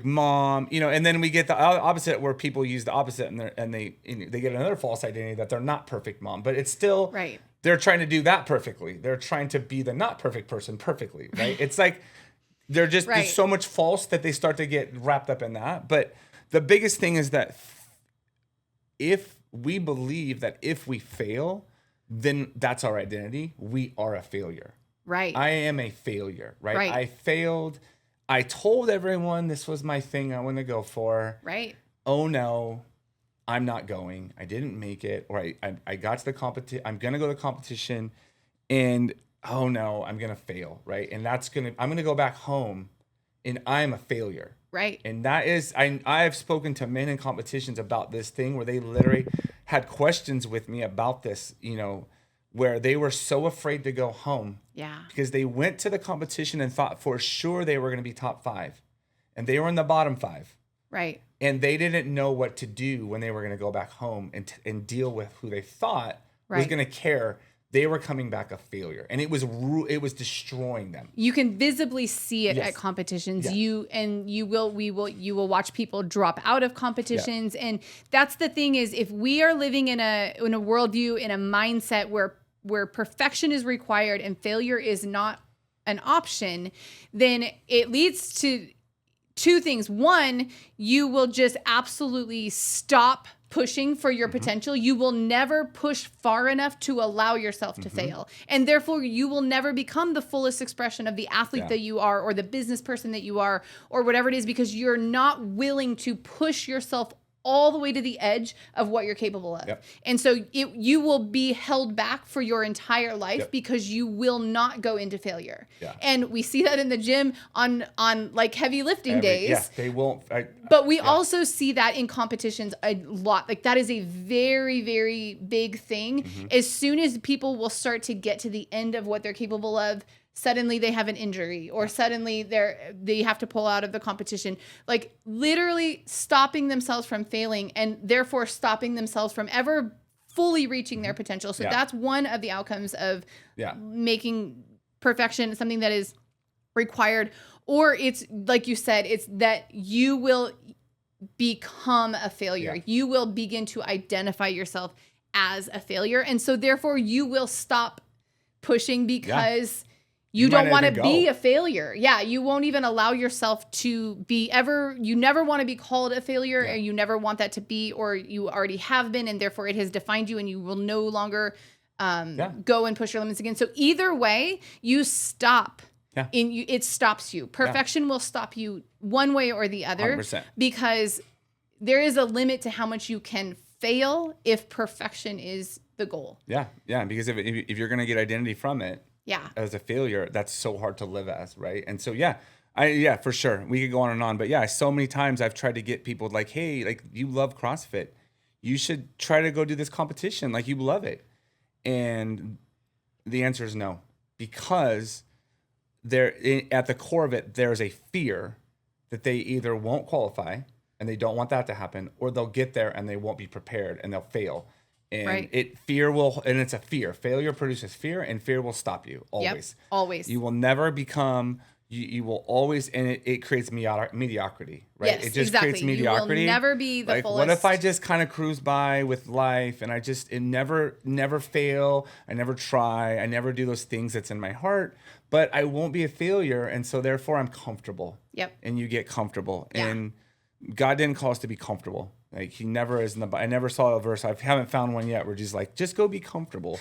mom. and then we get the opposite where people use the opposite and they get another false identity that they're not perfect mom, but it's still Right. They're trying to do that perfectly. They're trying to be the not perfect person perfectly, right? It's like there's Right. so much false that they start to get wrapped up in that. But the biggest thing is that if we believe that if we fail, then that's our identity. We are a failure. Right. I am a failure, right? Right. I failed. I told everyone this was my thing I want to go for. Right. Oh no, I'm not going. I didn't make it. Or I got to the competition. I'm going to go to the competition and oh no, I'm going to fail, right? And I'm going to go back home and I'm a failure. Right. And that is, I've spoken to men in competitions about this thing where they literally had questions with me about this, where they were so afraid to go home. Yeah. Because they went to the competition and thought for sure they were going to be top 5. And they were in the bottom 5. Right. And they didn't know what to do when they were going to go back home and deal with who they thought was Right. going to care. They were coming back a failure, and it was destroying them. You can visibly see it Yes. at competitions. Yeah. You will watch people drop out of competitions. Yeah. And that's the thing is if we are living in a worldview, in a mindset where perfection is required and failure is not an option, then it leads to two things. One, you will just absolutely stop pushing for your potential. You will never push far enough to allow yourself to fail. And therefore, you will never become the fullest expression of the athlete that you are or the business person that you are or whatever it is because you're not willing to push yourself all the way to the edge of what you're capable of. Yep. And so you will be held back for your entire life because you will not go into failure. Yeah. And we see that in the gym on like heavy lifting days. Yeah, they won't. But we also see that in competitions a lot. Like that is a very, very big thing. As soon as people will start to get to the end of what they're capable of, suddenly they have an injury or suddenly they have to pull out of the competition. Like literally stopping themselves from failing and therefore stopping themselves from ever fully reaching their potential. So that's one of the outcomes of making perfection something that is required. Or it's like you said, it's that you will become a failure. Yeah. You will begin to identify yourself as a failure. And so therefore you will stop pushing because you don't want to be a failure. Yeah. You won't even allow yourself to be you never want to be called a failure and you never want that to be, or you already have been. And therefore it has defined you and you will no longer go and push your limits again. So either way, you stop. Yeah. It stops you. Perfection will stop you one way or the other 100%. because there is a limit to how much you can fail if perfection is the goal. Yeah. Because if you're going to get identity from it, as a failure, that's so hard to live as, right? And so for sure, we could go on and on, but so many times I've tried to get people like, hey, like you love CrossFit, you should try to go do this competition, like you love it, and the answer is no, because at the core of it, there's a fear that they either won't qualify and they don't want that to happen, or they'll get there and they won't be prepared and they'll fail. And it's a fear. Failure produces fear, and fear will stop you always. Yep, always. You will never become. You will always, and it creates mediocrity, right? Yes, it just creates mediocrity. You will never be the fullest. What if I just kind of cruise by with life and it never fail? I never try. I never do those things that's in my heart, but I won't be a failure, and so therefore I'm comfortable. Yep. And you get comfortable, and God didn't call us to be comfortable. Like he never is in the. I never saw a verse. I haven't found one yet where Jesus like just go be comfortable.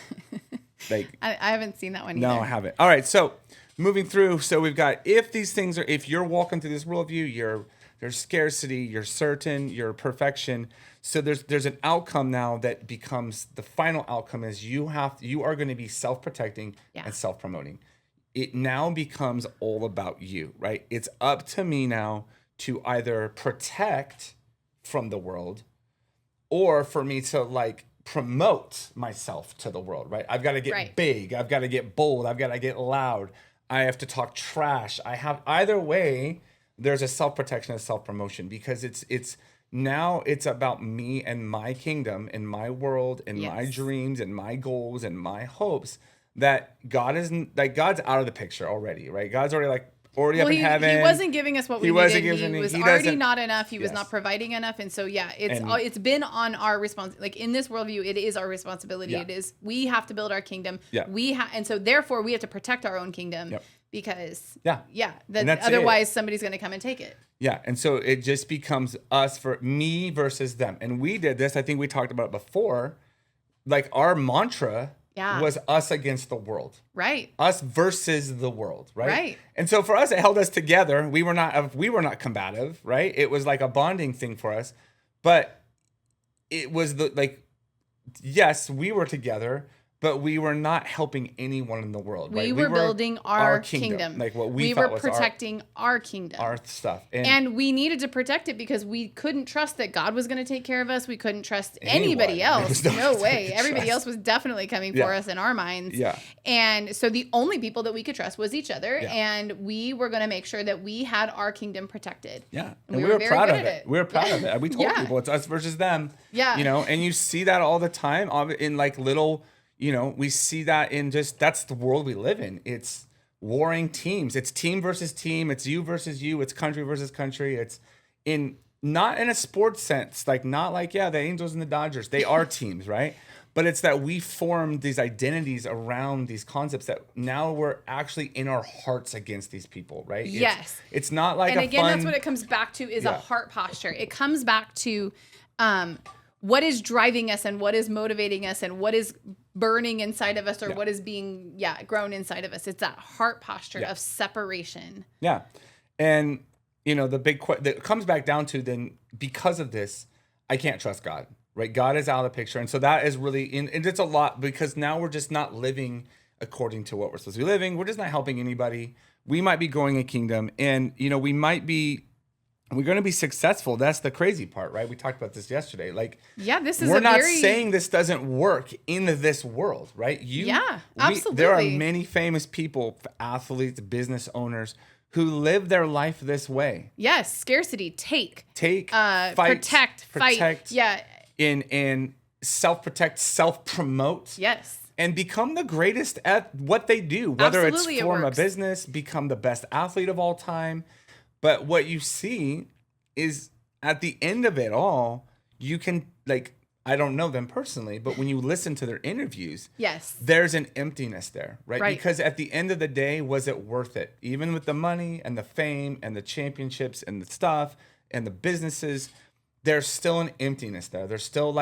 Like I haven't seen that one either. No, I haven't. All right, so moving through. So we've got if you're walking through this worldview, there's scarcity, you're certain, you're perfection. So there's an outcome now that becomes the final outcome is you are going to be self-protecting and self-promoting. It now becomes all about you, right? It's up to me now to either protect from the world or for me to like promote myself to the world, right? I've got to get big. I've got to get bold. I've got to get loud. I have to talk trash. Either way, there's a self-protection and self-promotion because it's now it's about me and my kingdom and my world and my dreams and my goals and my hopes that God's out of the picture already, right? God's already up in heaven. He wasn't giving us what we needed. He was already not enough. He was not providing enough. And so, it's been on our like in this worldview, it is our responsibility. It is, we have to build our kingdom. And so therefore we have to protect our own kingdom because otherwise somebody's going to come and take it. Yeah. And so it just becomes for me versus them. And we did this, I think we talked about it before, like our mantra was us against the world. Right. Us versus the world, right? Right. And so for us, it held us together. We were not combative, right? It was like a bonding thing for us. But it was yes, we were together, but we were not helping anyone in the world. We were building our kingdom. Like what we were protecting our kingdom. Our stuff. And we needed to protect it because we couldn't trust that God was going to take care of us. We couldn't trust anybody else. No way. Everybody else was definitely coming for us in our minds. Yeah. And so the only people that we could trust was each other. Yeah. And we were going to make sure that we had our kingdom protected. Yeah. And we were proud of it. We were proud of it. We told people it's us versus them. Yeah. And you see that all the time in like little... we see that that's the world we live in. It's warring teams. It's team versus team. It's you versus you. It's country versus country. It's not in a sports sense, like not like, the Angels and the Dodgers, they are teams, right? But it's that we formed these identities around these concepts that now we're actually in our hearts against these people, right? Yes. It's not like that's what it comes back to is a heart posture. It comes back to what is driving us and what is motivating us and what is burning inside of us or what is being grown inside of us. It's that heart posture of separation. Yeah. And the big that comes back down to then because of this, I can't trust God, right? God is out of the picture. And so that is really and it's a lot because now we're just not living according to what we're supposed to be living. We're just not helping anybody. We might be growing a kingdom and we're going to be successful. That's the crazy part, right? We talked about this yesterday. We're not saying this doesn't work in this world, right? Absolutely. There are many famous people, athletes, business owners who live their life this way. Yes, scarcity, take, fight, protect, fight. Yeah. And self-protect, self-promote. Yes. And become the greatest at what they do, whether it's form a business, become the best athlete of all time. But what you see is at the end of it all, you can I don't know them personally, but when you listen to their interviews, there's an emptiness there, right? Because at the end of the day, was it worth it? Even with the money and the fame and the championships and the stuff and the businesses, there's still an emptiness there. There's still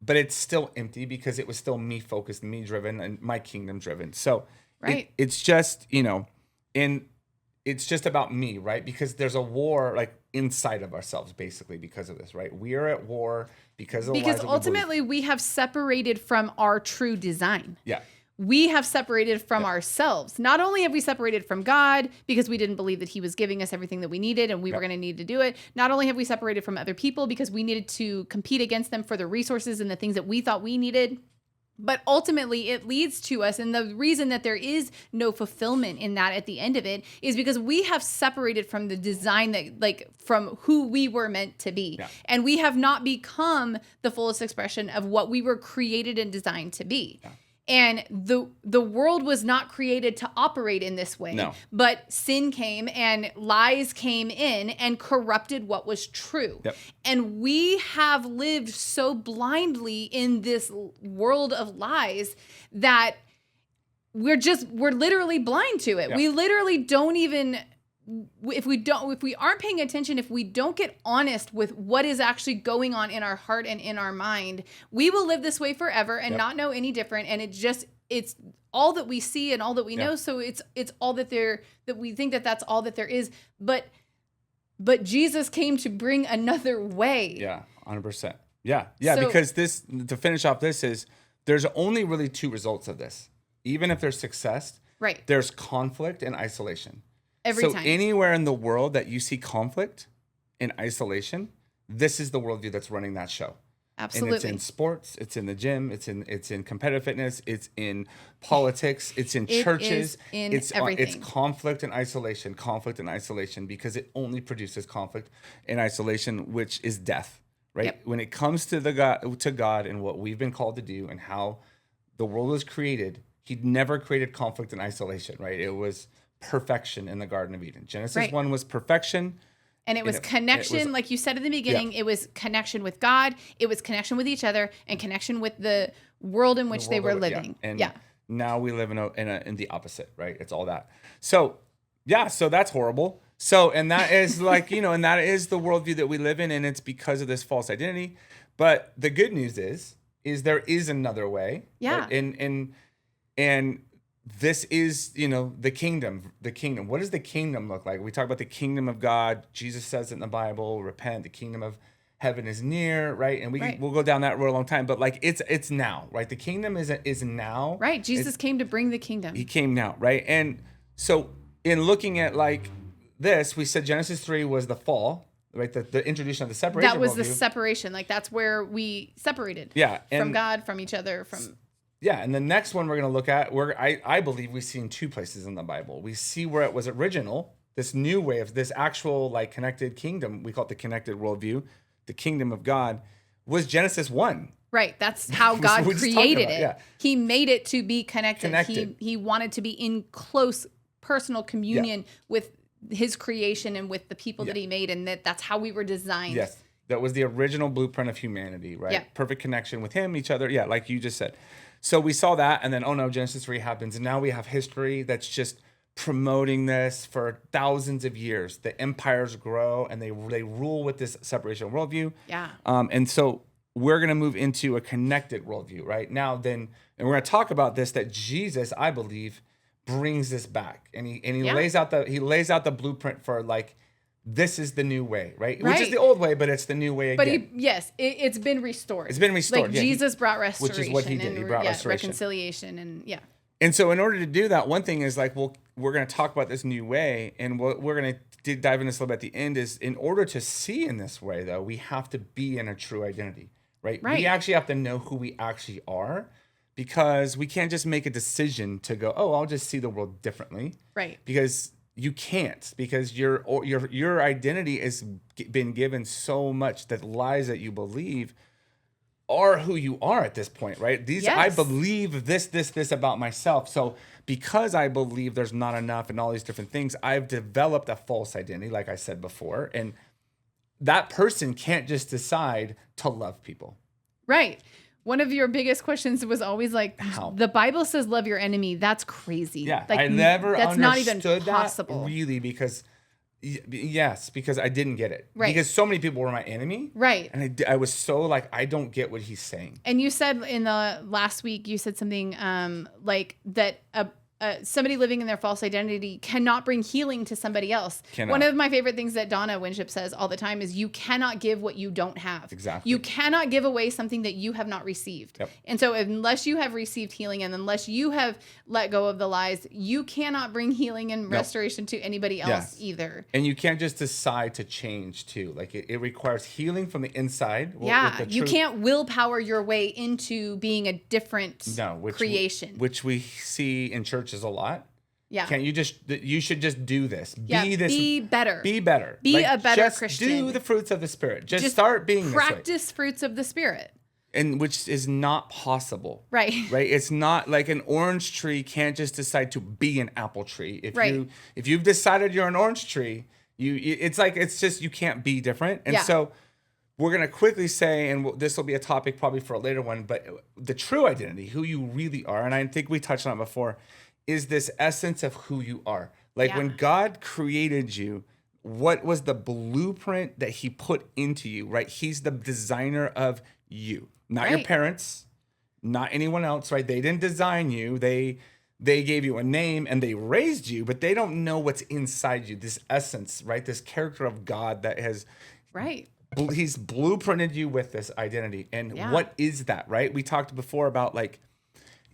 but it's still empty because it was still me focused, me driven, and my kingdom driven. So Right. it's just, it's just about me, right? Because there's a war like inside of ourselves, basically, because of this, right? We are at war because of the lies Because that we believe. ultimately we have separated from our true design. Yeah. We have separated from ourselves. Not only have we separated from God because we didn't believe that he was giving us everything that we needed and we were going to need to do it. Not only have we separated from other people because we needed to compete against them for the resources and the things that we thought we needed, but ultimately it leads to us. And the reason that there is no fulfillment in that at the end of it is because we have separated from the design that, like, from who we were meant to be. Yeah. And we have not become the fullest expression of what we were created and designed to be. Yeah. And the world was not created to operate in this way. No. But sin came and lies came in and corrupted what was true. Yep. And we have lived so blindly in this world of lies that we're literally blind to it. Yep. We literally don't even, if we aren't paying attention, if we don't get honest with what is actually going on in our heart and in our mind, we will live this way forever and not know any different. And it's all that we see and all that we know. So it's all that we think that that's all that there is. But Jesus came to bring another way. Yeah, 100%. Yeah. So, because to finish off this is, there's only really two results of this. Even if there's success, right? There's conflict and isolation. Every time. Anywhere in the world that you see conflict and isolation, this is the worldview that's running that show. Absolutely. And it's in sports, it's in the gym, it's in competitive fitness, it's in politics, it's in churches, it's everything. It's conflict and isolation, because it only produces conflict and isolation, which is death, right? Yep. When it comes to God and what we've been called to do and how the world was created, he never created conflict and isolation, right? It was perfection in the Garden of Eden. Genesis 1 was perfection. And it was connection, like you said in the beginning, it was connection with God, it was connection with each other, and connection with the world in which they were living. And now we live in the opposite, right? It's all that. So, so that's horrible. So, and that is like, and that is the worldview that we live in, and it's because of this false identity. But the good news is there is another way. Yeah. Right? And this is, the kingdom. What does the kingdom look like? We talk about the kingdom of God. Jesus says it in the Bible, repent, the kingdom of heaven is near, right? And we'll go down that road a long time, but like it's now, right? The kingdom is now. Right. Jesus came to bring the kingdom. He came now, right? And so in looking at like this, we said Genesis 3 was the fall, right? The introduction of the separation. That was the separation. Like that's where we separated. Yeah. From God, from each other, from... Yeah, and the next one we're going to look at, I believe we see in two places in the Bible. We see where it was original, this new way of this actual like connected kingdom. We call it the connected worldview. The kingdom of God was Genesis 1. Right, that's how God created it. Yeah. He made it to be connected. He wanted to be in close personal communion with his creation and with the people that he made, and that's how we were designed. Yes, that was the original blueprint of humanity, right? Yeah. Perfect connection with him, each other. Yeah, like you just said. So we saw that, and then, Genesis 3 happens, and now we have history that's just promoting this for thousands of years. The empires grow, and they rule with this separation worldview. Yeah. And so we're going to move into a connected worldview, right? Now then, and we're going to talk about this, that Jesus, I believe, brings this back, and he lays out the blueprint for like, this is the new way, right? Which is the old way, but it's the new way again. But it's been restored. It's been restored. Like Jesus brought restoration. Which is what he did. He brought restoration. Reconciliation and And so in order to do that, one thing is like, we're going to talk about this new way, and what we're going to dive into this a little bit at the end is, in order to see in this way, though, we have to be in a true identity, right? We actually have to know who we actually are, because we can't just make a decision to go, I'll just see the world differently. Right. Because you can't, because your identity has been given so much that lies that you believe are who you are at this point, right? I believe this about myself. So because I believe there's not enough and all these different things, I've developed a false identity, like I said before. And that person can't just decide to love people. Right. One of your biggest questions was always like, how? The Bible says love your enemy. That's crazy. Yeah, like, I never that's understood not even possible. that really, because Yes, because I didn't get it. Right. Because so many people were my enemy. Right. And I was so like, I don't get what he's saying. And you said in the last week, you said something like that somebody living in their false identity cannot bring healing to somebody else. Cannot. One of my favorite things that Donna Winship says all the time is you cannot give what you don't have. Exactly. You cannot give away something that you have not received. Yep. And so unless you have received healing and unless you have let go of the lies, you cannot bring healing and restoration to anybody else either. And you can't just decide to change too. Like it requires healing from the inside. Yeah. You can't willpower your way into being a different creation. Which we see in churches a lot. Yeah. Can't you you should just do this. Be better. Be better. Be a better just Christian. Do the fruits of the Spirit. Just start being practice fruits of the Spirit. And which is not possible. Right. Right. It's not like an orange tree can't just decide to be an apple tree. If you've decided you're an orange tree, it's just you can't be different. And so we're going to quickly say, and this will be a topic probably for a later one, but the true identity, who you really are, and I think we touched on it before, is this essence of who you are. Like when God created you, what was the blueprint that he put into you, right? He's the designer of you, not your parents, not anyone else, right? They didn't design you. They gave you a name and they raised you, but they don't know what's inside you, this essence, right? This character of God that has... Right. He's blueprinted you with this identity. And what is that, right? We talked before about like,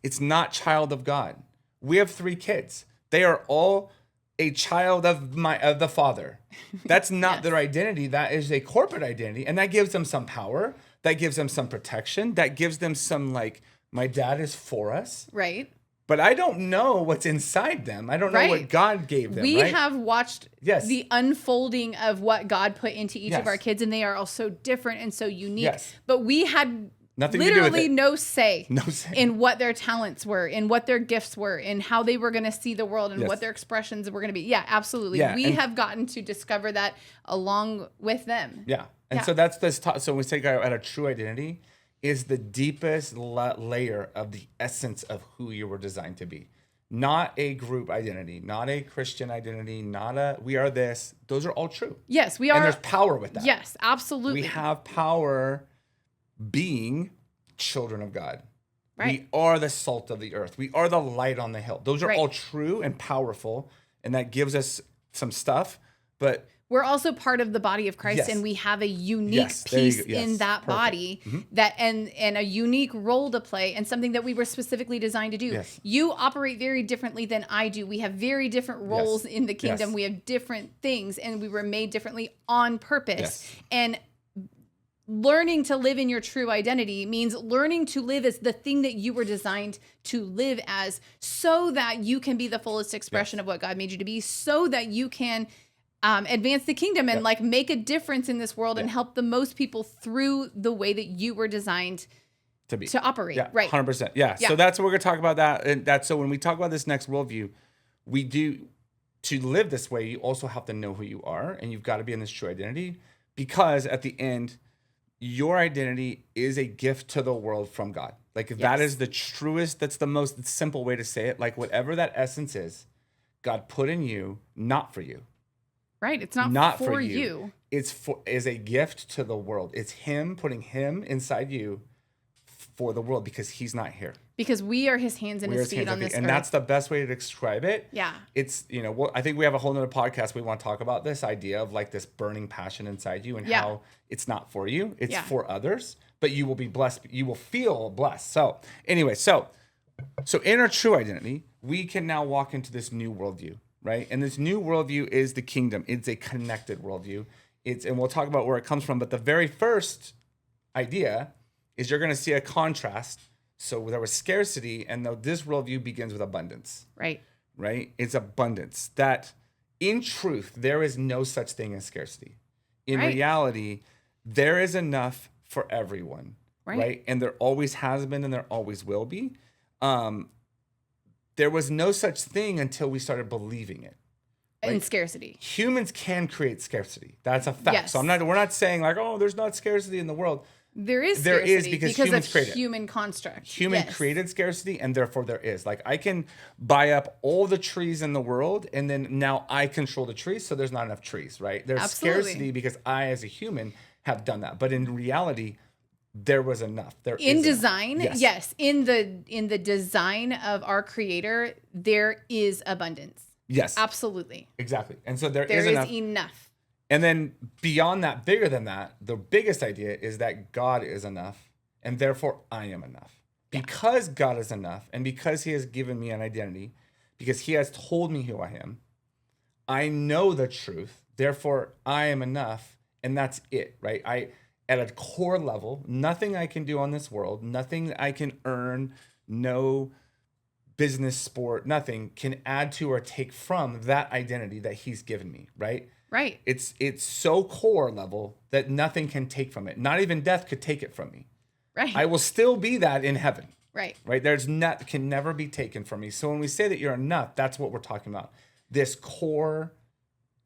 it's not child of God. We have 3 kids. They are all a child of the Father. That's not their identity. That is a corporate identity. And that gives them some power. That gives them some protection. That gives them some like, my dad is for us. Right. But I don't know what's inside them. I don't know what God gave them. We have watched the unfolding of what God put into each of our kids, and they are all so different and so unique. Yes. But we had literally no say in what their talents were, in what their gifts were, in how they were going to see the world, and what their expressions were going to be. Yeah, absolutely. Yeah, we have gotten to discover that along with them. Yeah. And so that's this. So when we say at a true identity, is the deepest layer of the essence of who you were designed to be. Not a group identity, not a Christian identity, not a we are this. Those are all true. Yes, we are. And there's power with that. Yes, absolutely. We have power being children of God. Right. We are the salt of the earth. We are the light on the hill. Those are all true and powerful, and that gives us some stuff, but we're also part of the body of Christ, and we have a unique piece in that body that and a unique role to play, and something that we were specifically designed to do. Yes. You operate very differently than I do. We have very different roles in the kingdom. Yes. We have different things, and we were made differently on purpose. Yes. And learning to live in your true identity means learning to live as the thing that you were designed to live as, so that you can be the fullest expression of what God made you to be, so that you can advance the kingdom and like make a difference in this world and help the most people through the way that you were designed to operate. Yeah, right. 100%. Yeah. So that's what we're going to talk about that. And that's, so when we talk about this next worldview, we do, to live this way, you also have to know who you are, and you've got to be in this true identity, because at the end, your identity is a gift to the world from God. Like that is the truest, that's the most simple way to say it. Like whatever that essence is, God put in you, not for you. Right. It's not for you. It's is a gift to the world. It's him putting him inside you for the world, because he's not here. Because we are his hands and his feet on this earth. And that's the best way to describe it. Yeah. It's, I think we have a whole nother podcast. We want to talk about this idea of like this burning passion inside you, and how it's not for you. It's for others, but you will be blessed. You will feel blessed. So anyway, so in our true identity, we can now walk into this new worldview. Right. And this new worldview is the kingdom. It's a connected worldview. And we'll talk about where it comes from. But the very first idea is you're going to see a contrast. So there was scarcity, and this worldview begins with abundance. Right. Right. It's abundance. That in truth, there is no such thing as scarcity. In reality, there is enough for everyone. Right. And there always has been, and there always will be. There was no such thing until we started believing it. In scarcity. Humans can create scarcity. That's a fact. Yes. So we're not saying like, oh, there's not scarcity in the world. There is There is scarcity because because humans of create it. human construct. Human Yes. created scarcity, and therefore there is. Like, I can buy up all the trees in the world, and then now I control the trees, so there's not enough trees, right? There's Absolutely. scarcity because I, as a human, have done that. But in reality, there was enough. There In is design, enough. yes. In the design of our Creator, there is abundance. Yes. Absolutely. Exactly. And so there There is is enough. enough. And then beyond that, bigger than that, the biggest idea is that God is enough, and therefore I am enough. Yeah. Because God is enough, and because he has given me an identity, because he has told me who I am, I know the truth, therefore I am enough, and that's it, right? At a core level, nothing I can do on this world, nothing I can earn, no business, sport, nothing can add to or take from that identity that he's given me, right? Right. It's so core level that nothing can take from it. Not even death could take it from me. Right. I will still be that in heaven. Right. Right? Can never be taken from me. So when we say that you're enough, that's what we're talking about. This core,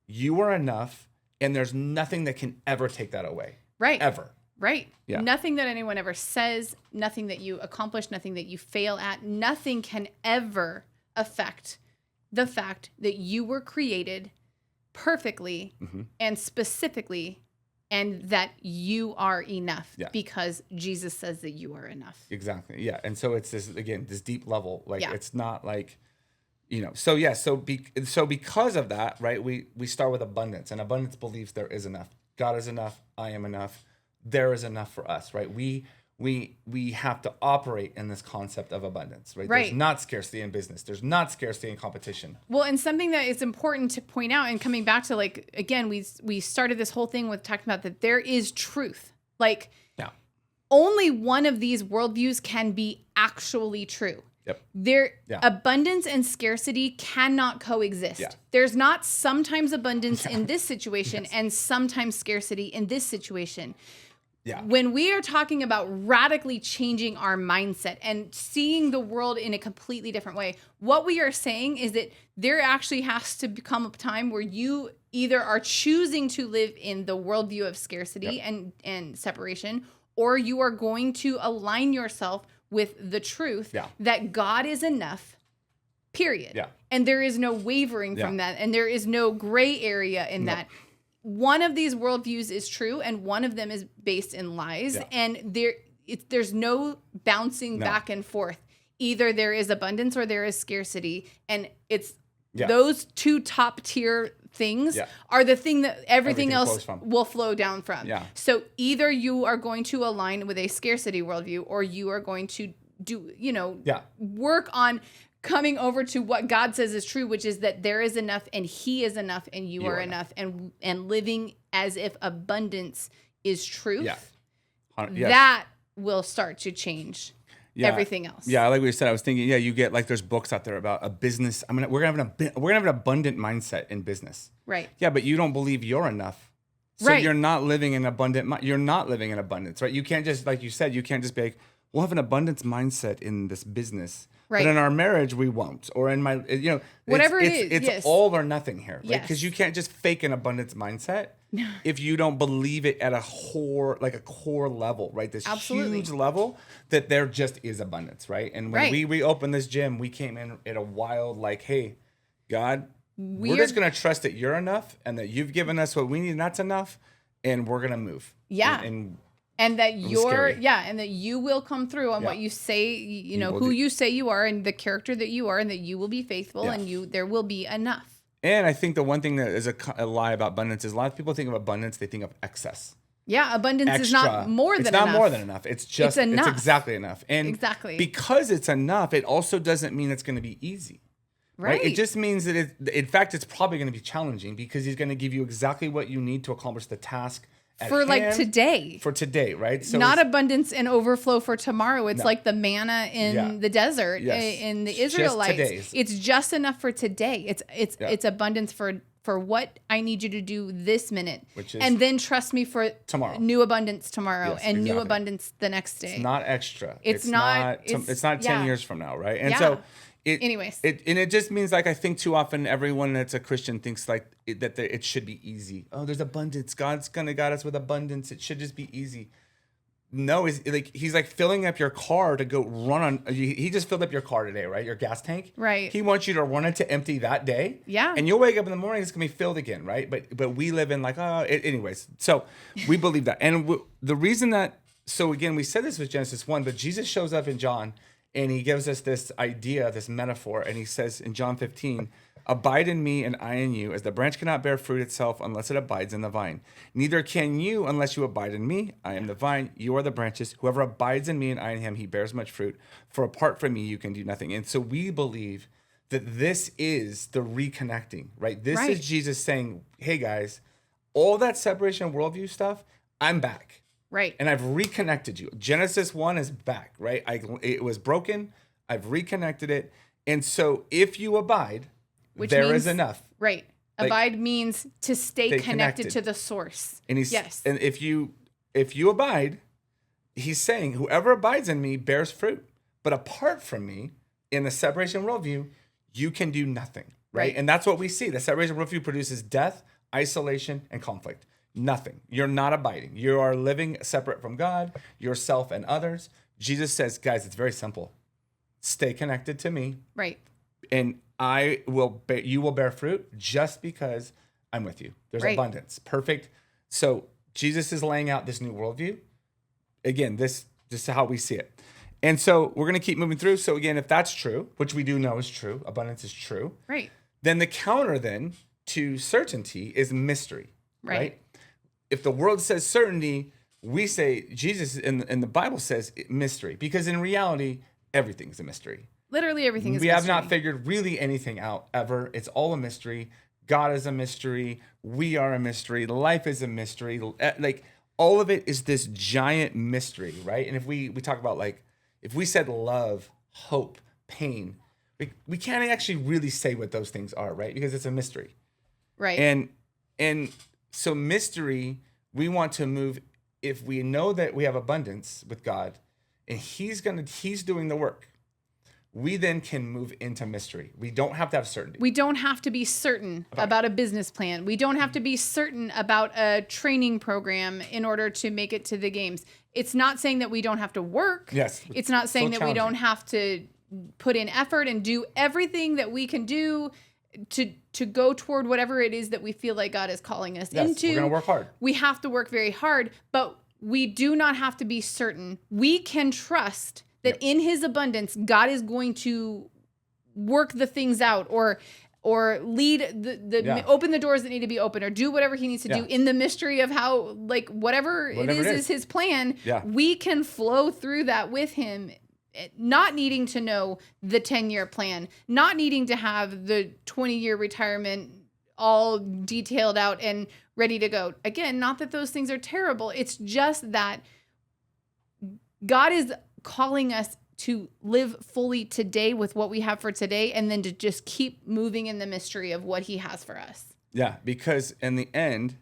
you are enough, and there's nothing that can ever take that away. Right. Ever. Right. Yeah. Nothing that anyone ever says, nothing that you accomplish, nothing that you fail at, nothing can ever affect the fact that you were created perfectly and specifically, and that you are enough because Jesus says that you are enough. Exactly. Yeah. And so it's this, again, this deep level. Like, it's not like, so because of that, right, we start with abundance, and abundance believes there is enough. God is enough. I am enough. There is enough for us, right? We have to operate in this concept of abundance, right? There's not scarcity in business. There's not scarcity in competition. Well, and something that is important to point out, and coming back to, like, again, we started this whole thing with talking about that there is truth. Like, only one of these worldviews can be actually true. Yep. Abundance and scarcity cannot coexist. Yeah. There's not sometimes abundance in this situation and sometimes scarcity in this situation. Yeah. When we are talking about radically changing our mindset and seeing the world in a completely different way, what we are saying is that there actually has to become a time where you either are choosing to live in the worldview of scarcity and separation, or you are going to align yourself with the truth that God is enough, period. Yeah. And there is no wavering from that, and there is no gray area in that. One of these worldviews is true, and one of them is based in lies, and there's no bouncing back and forth. Either there is abundance or there is scarcity, and it's those two top tier things are the thing that everything else will flow down from. Yeah. So either you are going to align with a scarcity worldview, or you are going to do, work on coming over to what God says is true, which is that there is enough and he is enough and you are enough, and living as if abundance is truth. That will start to change everything else. Yeah, like we said, I was thinking, you get, like, there's books out there about a business. We're gonna have an abundant mindset in business. Right. Yeah, but you don't believe you're enough. So you're not living in you're not living in abundance, right? You can't just, like you said, you can't just be like, we'll have an abundance mindset in this business. Right. But in our marriage, we won't. Or in my, whatever it's all or nothing here, right? Because Yes. you can't just fake an abundance mindset if you don't believe it at a core level, right? This huge level that there just is abundance, right? And when we reopened this gym, we came in at a wild, like, hey, God, we're just going to trust that you're enough and that you've given us what we need and that's enough, and we're going to move. Yeah. And that and that you will come through on what you say, who you say you are, and the character that you are, and that you will be faithful, and there will be enough. And I think the one thing that is a lie about abundance is a lot of people think of abundance, they think of excess. Yeah, abundance is not more than enough. It's not more than enough. It's just enough. It's exactly enough. And because it's enough, it also doesn't mean it's going to be easy. Right. It just means that in fact, it's probably going to be challenging, because he's going to give you exactly what you need to accomplish the task for today. For today, right? So not abundance and overflow for tomorrow. It's like the manna in the desert in the Israelites. It's just enough for today. It's abundance for what I need you to do this minute, and then trust me for tomorrow. New abundance tomorrow, and new abundance the next day. It's not extra. It's not 10 years from now, right? And so it just means, like, I think too often everyone that's a Christian thinks like that it should be easy. Oh, there's abundance. God's gonna guide us with abundance. It should just be easy. No, he's like filling up your car to go run on. He just filled up your car today, right? Your gas tank. Right. He wants you to run it to empty that day. Yeah. And you'll wake up in the morning, it's gonna be filled again, right? But we live in like, anyways. So we believe that, and the reason that. So again, we said this with Genesis 1, but Jesus shows up in John, and he gives us this idea, this metaphor, and he says in John 15. Abide in me and I in you, as the branch cannot bear fruit itself unless it abides in the vine. Neither can you unless you abide in me. I am the vine, you are the branches. Whoever abides in me and I in him, he bears much fruit. For apart from me, you can do nothing. And so we believe that this is the reconnecting, right? This is Jesus saying, hey guys, all that separation and worldview stuff, I'm back. Right. And I've reconnected you. Genesis 1 is back, right? It was broken. I've reconnected it. And so if you abide, which there means, is enough. Right. Like, abide means to stay connected to the source. And and if you abide, he's saying, whoever abides in me bears fruit. But apart from me, in the separation worldview, you can do nothing. Right. And that's what we see. The separation worldview produces death, isolation, and conflict. Nothing. You're not abiding. You are living separate from God, yourself, and others. Jesus says, guys, it's very simple. Stay connected to me. Right. And you will bear fruit just because I'm with you. There's abundance. Perfect. So Jesus is laying out this new worldview. Again, this is how we see it. And so we're going to keep moving through. So again, if that's true, which we do know is true, abundance is true. Right. Then the counter then to certainty is mystery. Right. If the world says certainty, we say Jesus in the Bible says mystery, because in reality, everything's a mystery. Literally everything is We mystery. have not figured really anything out ever. It's all a mystery. God is a mystery. We are a mystery. Life is a mystery. Like all of it is this giant mystery, right? And if we talk about like, if we said love, hope, pain, we can't actually really say what those things are, right? Because it's a mystery. Right. And so mystery, we want to move, if we know that we have abundance with God and he's doing the work, we then can move into mystery. We don't have to have certainty. We don't have to be certain about a business plan. We don't have to be certain about a training program in order to make it to the games. It's not saying that we don't have to work. Yes. It's not saying that we don't have to put in effort and do everything that we can do to go toward whatever it is that we feel like God is calling us into. We're going to work hard. We have to work very hard, but we do not have to be certain. We can trust that in his abundance, God is going to work the things out or lead open the doors that need to be open or do whatever he needs to do in the mystery of how, like, whatever it is his plan. Yeah. We can flow through that with him, not needing to know the 10-year plan, not needing to have the 20-year retirement all detailed out and ready to go. Again, not that those things are terrible. It's just that God is calling us to live fully today with what we have for today, and then to just keep moving in the mystery of what he has for us. Yeah, because in the end,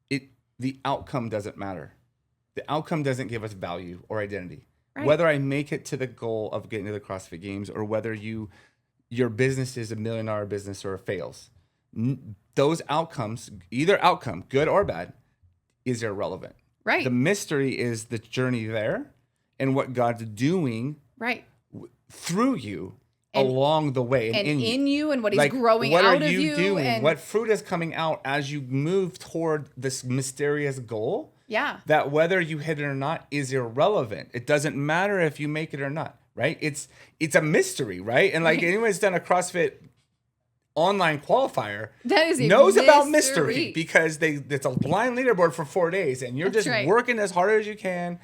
the outcome doesn't matter. The outcome doesn't give us value or identity. Right. Whether I make it to the goal of getting to the CrossFit Games or whether your business is $1 million business or it fails, those outcomes, either outcome, good or bad, is irrelevant. Right. The mystery is the journey there and what God's doing through you along the way and in you and what he's growing out of you. What are you doing? And what fruit is coming out as you move toward this mysterious goal? Yeah. That whether you hit it or not is irrelevant. It doesn't matter if you make it or not, right? It's a mystery, right? And like anyone who's done a CrossFit online qualifier knows about mystery because it's a blind leaderboard for 4 days and you're just working as hard as you can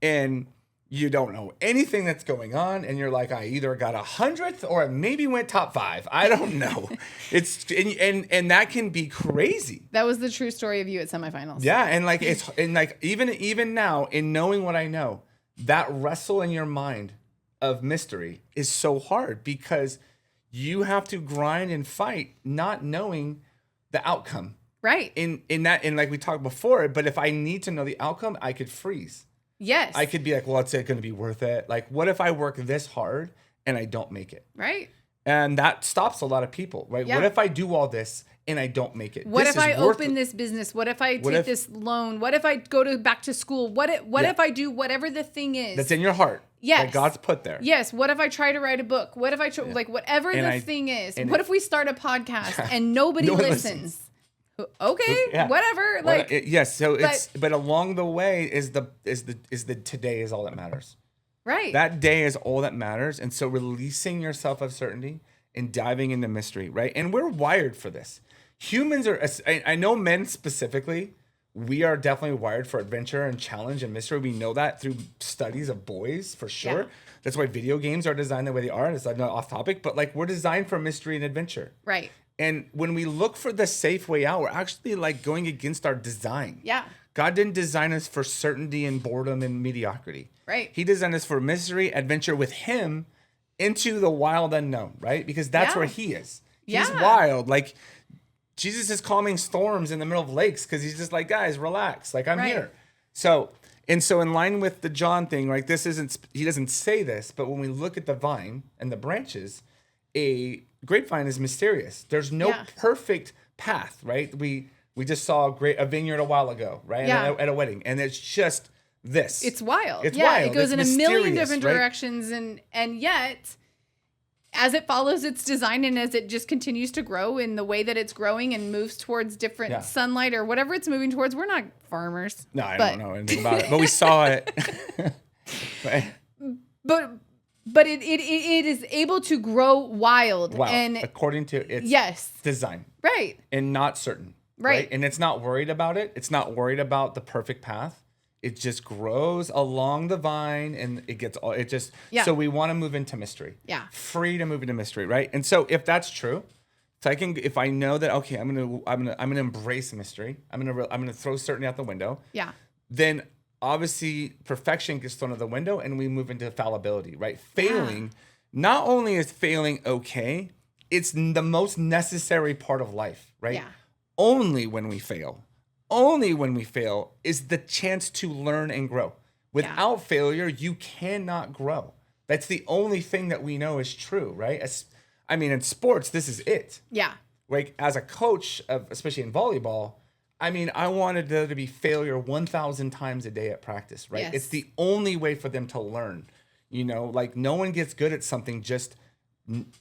and you don't know anything that's going on and you're like, I either got 100th or I maybe went top 5. I don't know. It's and that can be crazy. That was the true story of you at semifinals. Yeah, and like even now in knowing what I know, that wrestle in your mind of mystery is so hard because you have to grind and fight not knowing the outcome. Right. In like we talked before, but if I need to know the outcome, I could freeze. Yes. I could be like, well, it's going to be worth it. Like, what if I work this hard and I don't make it? Right. And that stops a lot of people, right? Yeah. What if I do all this and I don't make it? What This if I is worth open it. this business? What if I take this loan? What if I go back to school? What if I do whatever the thing is That's in your heart. Yes. That God's put there. Yes. What if I try to write a book? What if I like whatever the thing is? What if we start a podcast and nobody listens? Okay, whatever. Like yes. So but along the way is the today is all that matters. Right. That day is all that matters. And so releasing yourself of certainty and diving into mystery, right? And we're wired for this. Humans are, I know men specifically, we are definitely wired for adventure and challenge and mystery. We know that through studies of boys, for sure. Yeah. That's why video games are designed the way they are. It's not off topic, but like we're designed for mystery and adventure. Right. And when we look for the safe way out, we're actually like going against our design. Yeah. God didn't design us for certainty and boredom and mediocrity. Right. He designed us for mystery, adventure with him into the wild unknown, right? Because that's where he is. He's wild. Like Jesus is calming storms in the middle of lakes because he's just like, guys, relax. Like I'm here. So in line with the John thing, right? He doesn't say this, but when we look at the vine and the branches, a grapevine is mysterious. There's no perfect path, right? We just saw a vineyard a while ago, right? Yeah. At a wedding. And it's just this. It's wild. It's wild. It goes in a million different right? directions. And yet, as it follows its design and as it just continues to grow in the way that it's growing and moves towards different sunlight or whatever it's moving towards, we're not farmers. No, I don't know anything about it. But we saw it. But it is able to grow wild. And according to its design. Right. And not certain. Right. And it's not worried about it. It's not worried about the perfect path. It just grows along the vine and so we want to move into mystery. Yeah. Free to move into mystery, right? And so if that's true, so if I know that, okay, I'm gonna embrace mystery. I'm gonna throw certainty out the window. Yeah. Then obviously perfection gets thrown out the window and we move into fallibility, right? Failing, not only is failing okay, it's the most necessary part of life, right? Yeah. Only when we fail is the chance to learn and grow. Without failure, you cannot grow. That's the only thing that we know is true, right? In sports, this is it. Yeah. Like as a coach, especially in volleyball, I wanted there to be failure 1,000 times a day at practice, right? Yes. It's the only way for them to learn. Like no one gets good at something just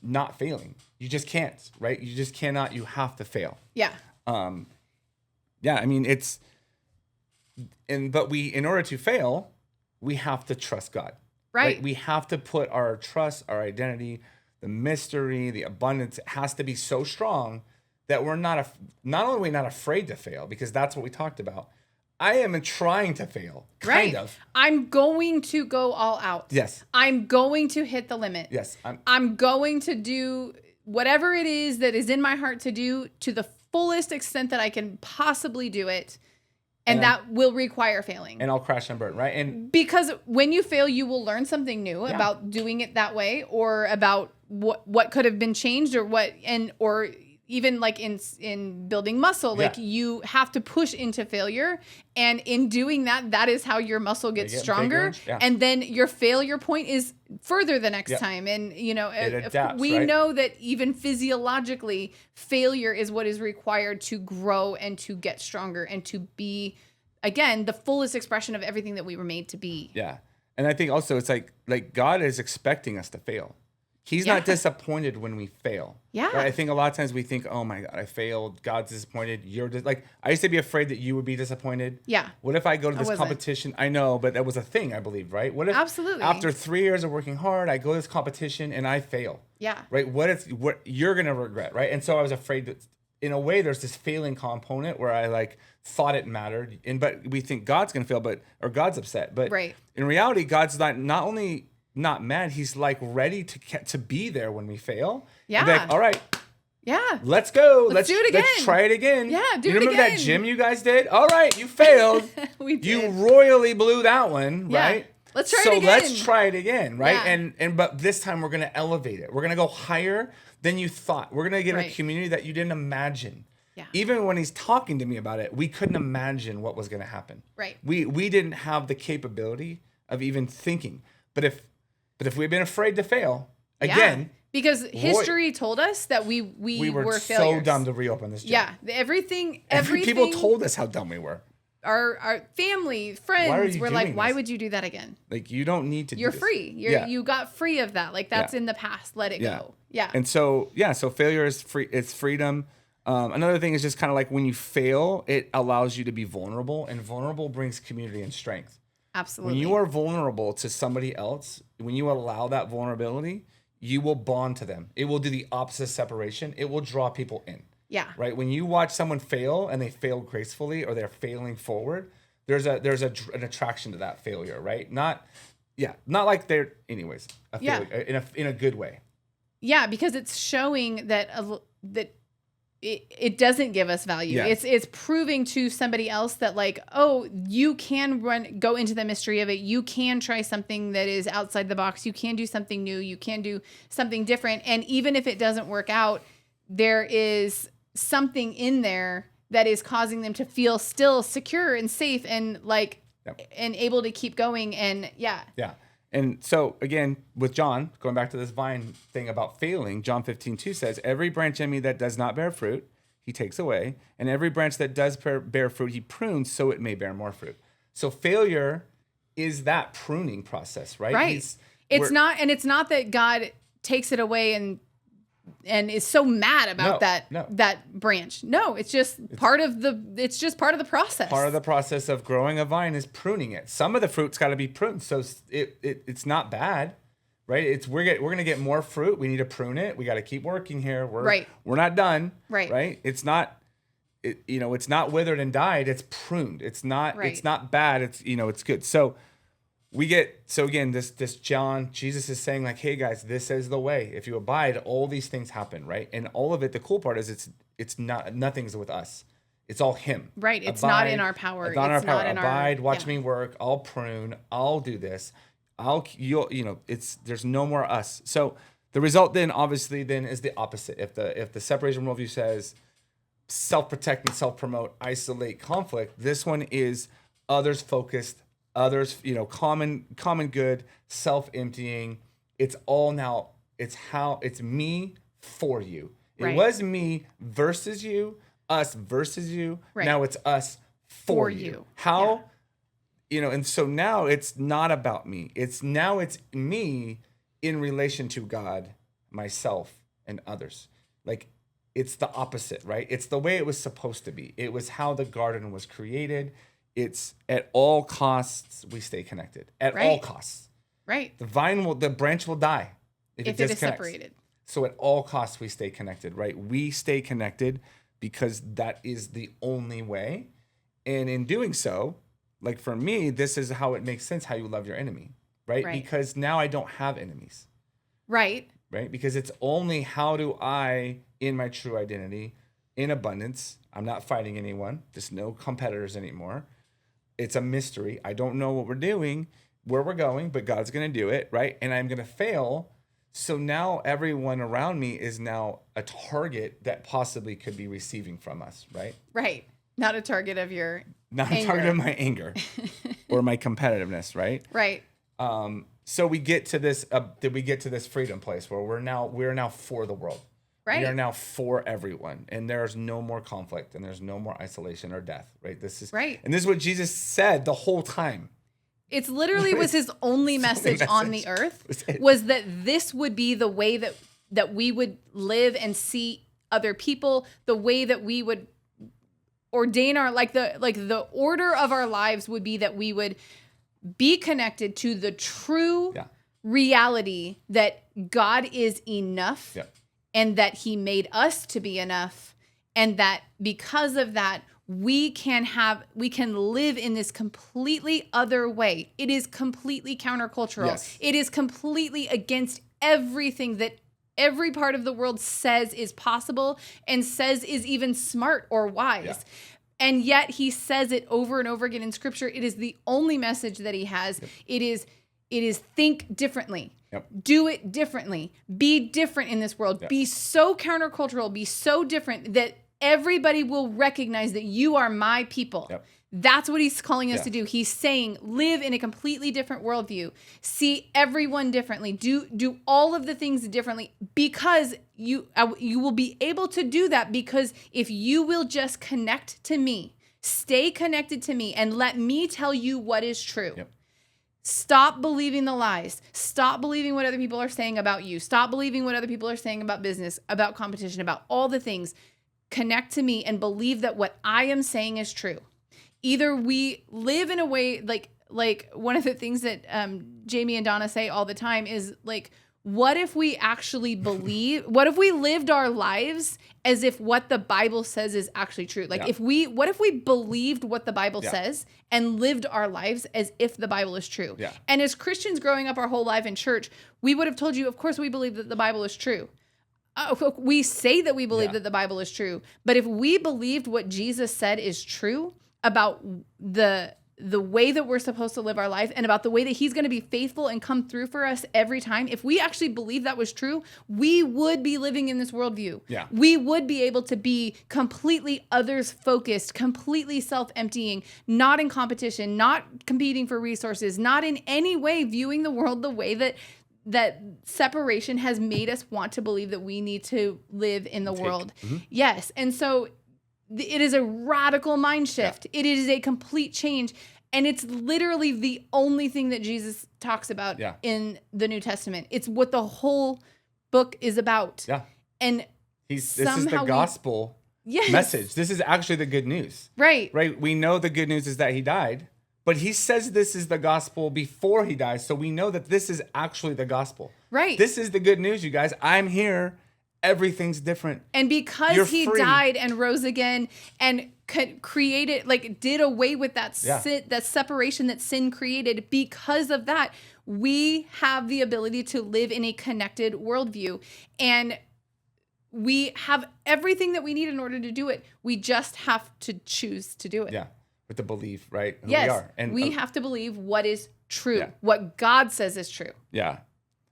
not failing. You just can't, right? You just cannot. You have to fail. Yeah. In order to fail, we have to trust God. Right. We have to put our trust, our identity, the mystery, the abundance, it has to be so strong that we're not only are we not afraid to fail, because that's what we talked about. I am trying to fail, kind of. I'm going to go all out. Yes. I'm going to hit the limit. Yes. I'm going to do whatever it is that is in my heart to do to the fullest extent that I can possibly do it. And that will require failing. And I'll crash and burn, right? And because when you fail, you will learn something new about doing it that way, or about what could have been changed, or even like in building muscle, like you have to push into failure. And in doing that, that is how your muscle gets stronger. And then your failure point is further the next time. And, it adapts, we right? know that even physiologically, failure is what is required to grow and to get stronger and to be, again, the fullest expression of everything that we were made to be. Yeah. And I think also it's like God is expecting us to fail. He's not disappointed when we fail. Yeah. Right? I think a lot of times we think, oh my God, I failed. God's disappointed. I used to be afraid that you would be disappointed. Yeah. What if I go to this competition? I know, but that was a thing, I believe, right? What if Absolutely. after 3 years of working hard, I go to this competition and I fail? Yeah. Right? What you're going to regret, right? And so I was afraid that in a way there's this failing component where I thought it mattered. But we think God's going to fail, or God's upset. But in reality, God's not only not mad, he's ready to be there when we fail. Yeah. All right. Yeah. Let's go. Let's do it again. Let's try it again. Yeah, do it remember again. that gym you guys did? All right, you failed. We did. You royally blew that one, right? Let's try it again. So let's try it again, right? Yeah. But this time we're gonna elevate it. We're gonna go higher than you thought. We're gonna get a community that you didn't imagine. Yeah. Even when he's talking to me about it, we couldn't imagine what was gonna happen. Right. We didn't have the capability of even thinking. But if we've been afraid to fail, again, Because history told us that we were failures. So dumb to reopen this gym. Yeah, everything. People told us how dumb we were. Our family, friends were like, why would you do that again? Like, you don't need to do You're this. free. You got free of that. Like, that's in the past. Let it go. Yeah. And so failure is free. It's freedom. Another thing is just kind of like when you fail, it allows you to be vulnerable, and vulnerable brings community and strength. Absolutely. When you are vulnerable to somebody else, when you allow that vulnerability, you will bond to them. It will do the opposite separation. It will draw people in. Yeah. Right. When you watch someone fail and they fail gracefully, or they're failing forward, there's an attraction to that failure. Right. Not like they're anyways a failure in a good way. Yeah, because it's showing that it doesn't give us value. Yes. It's proving to somebody else that, like, oh, you can go into the mystery of it. You can try something that is outside the box. You can do something new. You can do something different. And even if it doesn't work out, there is something in there that is causing them to feel still secure and safe and and able to keep going. And yeah. And so again, with John, going back to this vine thing about failing, John 15:2 says, every branch in me that does not bear fruit, he takes away. And every branch that does bear fruit, he prunes so it may bear more fruit. So failure is that pruning process, right? Right. It's not that God takes it away and is so mad about that branch. No, it's just part of the process. Part of the process of growing a vine is pruning it. Some of the fruit's got to be pruned, so it's not bad, right? We're gonna get more fruit. We need to prune it. We got to keep working here. We're not done. Right. It's not withered and died. It's pruned. It's not bad. It's good. So again, this John, Jesus is saying, like, hey guys, this is the way. If you abide, all these things happen, right? And all of it, the cool part is it's not, nothing's with us. It's all him. Right. It's abide, not in our power. It's not in our power. Abide, watch me work. I'll prune. I'll do this. There's no more us. So the result then obviously is the opposite. If the separation worldview says self-protect and self-promote, isolate, conflict, this one is others focused, others, common good, self-emptying. It's all now, it's me for you. It was me versus you, us versus you. Right. Now it's us for you. How, and so now it's not about me. It's me in relation to God, myself, and others. Like, it's the opposite, right? It's the way it was supposed to be. It was how the garden was created. It's at all costs we stay connected. At all costs. Right. The branch will die if it is separated. So at all costs we stay connected, right? We stay connected because that is the only way. And in doing so, like for me, this is how it makes sense how you love your enemy, right? Because now I don't have enemies. Right. Because it's only how do I, in my true identity, in abundance, I'm not fighting anyone, there's no competitors anymore. It's a mystery. I don't know what we're doing, where we're going, but God's going to do it, right? And I'm going to fail. So now everyone around me is now a target that possibly could be receiving from us, right? Right. Not a target of your Not anger. A target of my anger or my competitiveness, right? Right. So we get to this freedom place where we're now for the world. Right. We are now for everyone, and there's no more conflict, and there's no more isolation or death. Right. This is right. And this is what Jesus said the whole time. It's literally was his only message on the earth was that this would be the way that we would live and see other people, the way that we would ordain our the order of our lives would be that we would be connected to the true reality that God is enough. Yeah. And that he made us to be enough, and that because of that, we can live in this completely other way. It is completely countercultural. Yes. It is completely against everything that every part of the world says is possible and says is even smart or wise. Yeah. And yet he says it over and over again in scripture. It is the only message that he has. Yep. It is think differently. Yep. Do it differently. Be different in this world. Yes. Be so countercultural. Be so different that everybody will recognize that you are my people. Yep. That's what he's calling us Yeah. to do. He's saying, live in a completely different worldview. See everyone differently. Do all of the things differently, because you will be able to do that, because if you will just connect to me, stay connected to me, and let me tell you what is true. Yep. Stop believing the lies. Stop believing what other people are saying about you. Stop believing what other people are saying about business, about competition, about all the things. Connect to me and believe that what I am saying is true. Either we live in a way like one of the things that Jamie and Donna say all the time is like, what if we actually believe, what if we lived our lives as if what the Bible says is actually true? Like what if we believed what the Bible says and lived our lives as if the Bible is true? Yeah. And as Christians growing up our whole life in church, we would have told you, of course we believe that the Bible is true. We say that we believe that the Bible is true, but if we believed what Jesus said is true about the way that we're supposed to live our life and about the way that he's going to be faithful and come through for us every time, if we actually believe that was true, we would be living in this worldview. Yeah. We would be able to be completely others focused, completely self-emptying, not in competition, not competing for resources, not in any way viewing the world the way that separation has made us want to believe that we need to live in the world. Mm-hmm. Yes. And so it is a radical mind shift. Yeah. It is a complete change. And it's literally the only thing that Jesus talks about in the New Testament. It's what the whole is about. Yeah. And this is the gospel message. This is actually the good news. Right. Right. We know the good news is that he died, but he says this is the gospel before he dies. So we know that this is actually the gospel. Right. This is the good news, you guys. I'm here. Everything's different. And because he died and rose again and created, like, did away with that sin, that separation that sin created, because of that, we have the ability to live in a connected worldview. And we have everything that we need in order to do it. We just have to choose to do it. Yeah. With the belief, right? Who yes. we are. And we have to believe what is true, what God says is true. Yeah.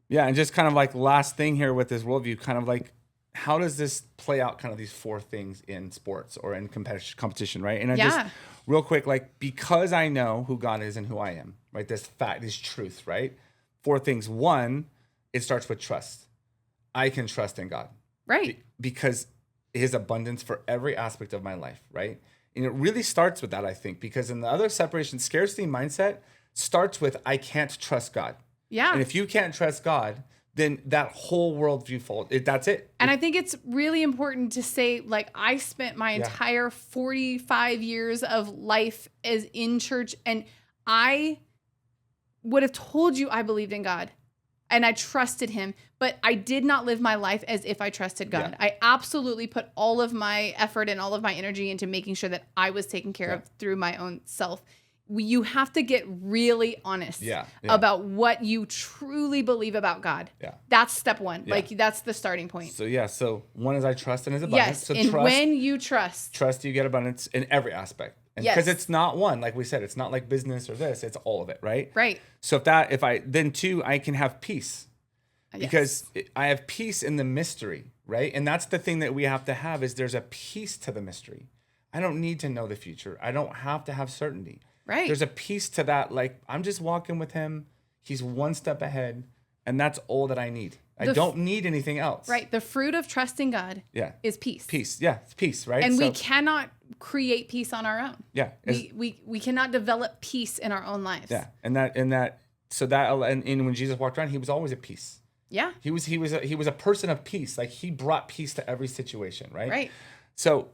Yeah. And just kind of like last thing here with this worldview, kind of like, how does this play out, kind of these four things in sports or in competition, right? And I just, real quick, like, because I know who God is and who I am, right? This fact, this truth, right? Four things. One, it starts with trust. I can trust in God. Right. Because his abundance for every aspect of my life, right? And it really starts with that, I think, because in the other separation, scarcity mindset starts with, I can't trust God. Yeah. And if you can't trust God, then that whole worldview falls. That's it. And I think it's really important to say, like, I spent my entire 45 years of life as in church, and I would have told you I believed in God and I trusted him, but I did not live my life as if I trusted God. Yeah. I absolutely put all of my effort and all of my energy into making sure that I was taken care of through my own self. You have to get really honest about what you truly believe about God. Yeah. That's step one. Yeah. Like, that's the starting point. So one is I trust in his abundance. Yes, so and when you trust, you get abundance in every aspect. And because it's not one, like we said, it's not like business or this, it's all of it, right? Right. So then two, I can have peace. Because I have peace in the mystery, right? And that's the thing that we have to have, is there's a peace to the mystery. I don't need to know the future. I don't have to have certainty. Right. There's a piece to that. Like, I'm just walking with him. He's one step ahead. And that's all that I need. I don't need anything else. Right. The fruit of trusting God is peace. Peace. Yeah. It's peace, right? And we cannot create peace on our own. Yeah. We cannot develop peace in our own lives. Yeah. And when Jesus walked around, he was always at peace. Yeah. He was a person of peace. Like, he brought peace to every situation, right? Right. So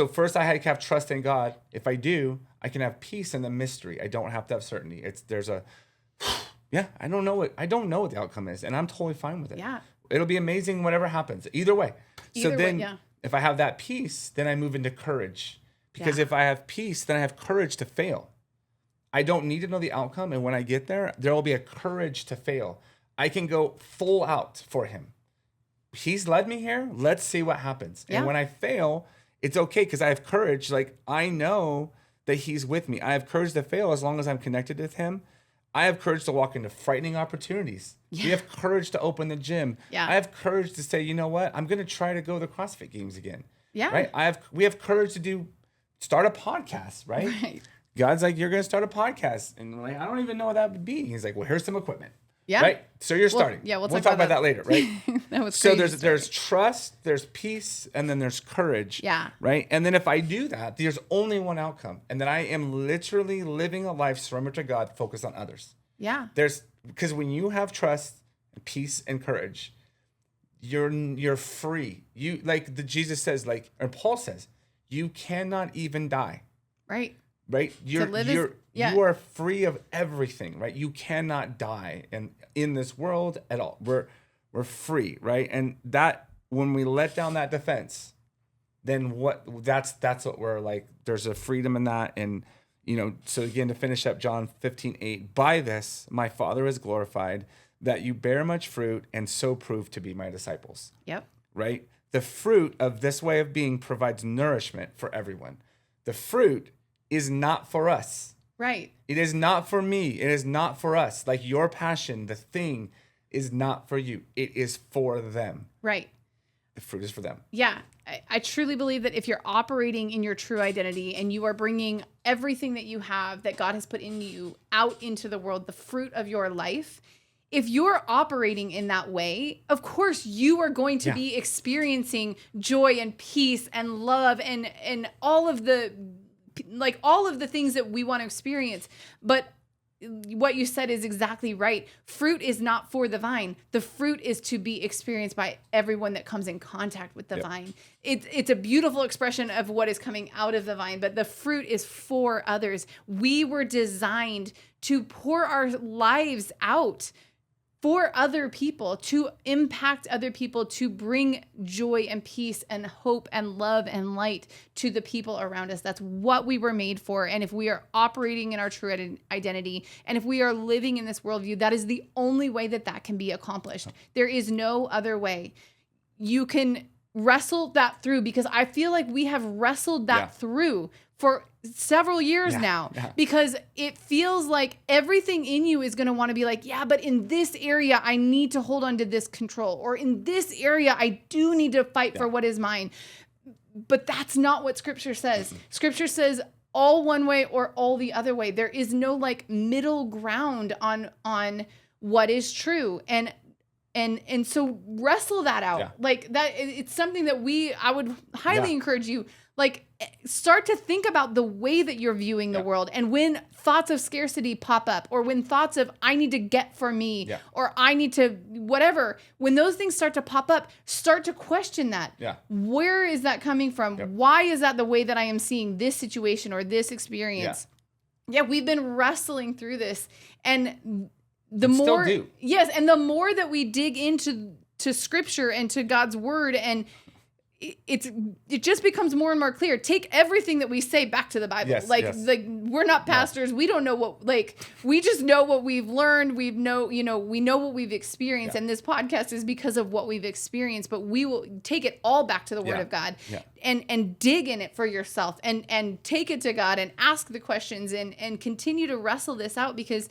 first I have trust in God. If I do, I can have peace in the mystery. I don't have to have certainty. I don't know what the outcome is, and I'm totally fine with it. Yeah. It'll be amazing whatever happens. Either way. If I have that peace, then I move into courage. Because if I have peace, then I have courage to fail. I don't need to know the outcome, and when I get there will be a courage to fail. I can go full out for him. He's led me here. Let's see what happens. Yeah. And when I fail, it's okay, because I have courage. Like, I know that he's with me. I have courage to fail as long as I'm connected with him. I have courage to walk into frightening opportunities. Yeah. We have courage to open the gym. Yeah. I have courage to say, you know what? I'm going to try to go to the CrossFit Games again. Yeah. Right? We have courage to start a podcast, right? Right. God's like, you're going to start a podcast. And we're like, I don't even know what that would be. He's like, well, here's some equipment. Yeah. Right. So you're starting. We'll talk about that later. Right. That was so crazy there's trust, there's peace, and then there's courage. Yeah. Right. And then if I do that, there's only one outcome. And then I am literally living a life surrendered to God, focused on others. Yeah. Because when you have trust, and peace, and courage, you're free. You Jesus says, or Paul says, you cannot even die. Right. Right? You are free of everything, right? You cannot die in this world at all. We're free, right? And that when we let down that defense, then that's what we're like. There's a freedom in that. And so again, to finish up John 15:8, by this my Father is glorified, that you bear much fruit and so prove to be my disciples. Yep. Right? The fruit of this way of being provides nourishment for everyone. The fruit is not for us. Right. It is not for me. It is not for us. Like your passion, the thing is not for you. It is for them. Right. The fruit is for them. Yeah. I truly believe that if you're operating in your true identity and you are bringing everything that you have that God has put in you out into the world, the fruit of your life, if you're operating in that way, of course you are going to be experiencing joy and peace and love and all of the things that we want to experience. But what you said is exactly right. Fruit is not for the vine. The fruit is to be experienced by everyone that comes in contact with the vine. It's a beautiful expression of what is coming out of the vine, but the fruit is for others. We were designed to pour our lives out for other people, to impact other people, to bring joy and peace and hope and love and light to the people around us. That's what we were made for. And if we are operating in our true identity, and if we are living in this worldview, that is the only way that can be accomplished. There is no other way. You can wrestle that through, because I feel like we have wrestled that through for several years now, because it feels like everything in you is going to want to be like, yeah, but in this area, I need to hold on to this control, or in this area, I do need to fight for what is mine. But that's not what Scripture says. Mm-hmm. Scripture says all one way or all the other way. There is no like middle ground on what is true. And so wrestle that out. Like that, it's something that I would highly encourage you, like, start to think about the way that you're viewing the world. And when thoughts of scarcity pop up, or when thoughts of I need to get for me, or I need to whatever, when those things start to pop up, start to question that. Where is that coming from? Why is that the way that I am seeing this situation or this experience? We've been wrestling through this, and the more, and the more that we dig into Scripture and to God's word, and it just becomes more and more clear. Take everything that we say back to the Bible. Like we're not pastors. We don't know we just know what we've learned. We know what we've experienced. And this podcast is because of what we've experienced, but we will take it all back to the word of God and dig in it for yourself and take it to God and ask the questions and continue to wrestle this out, because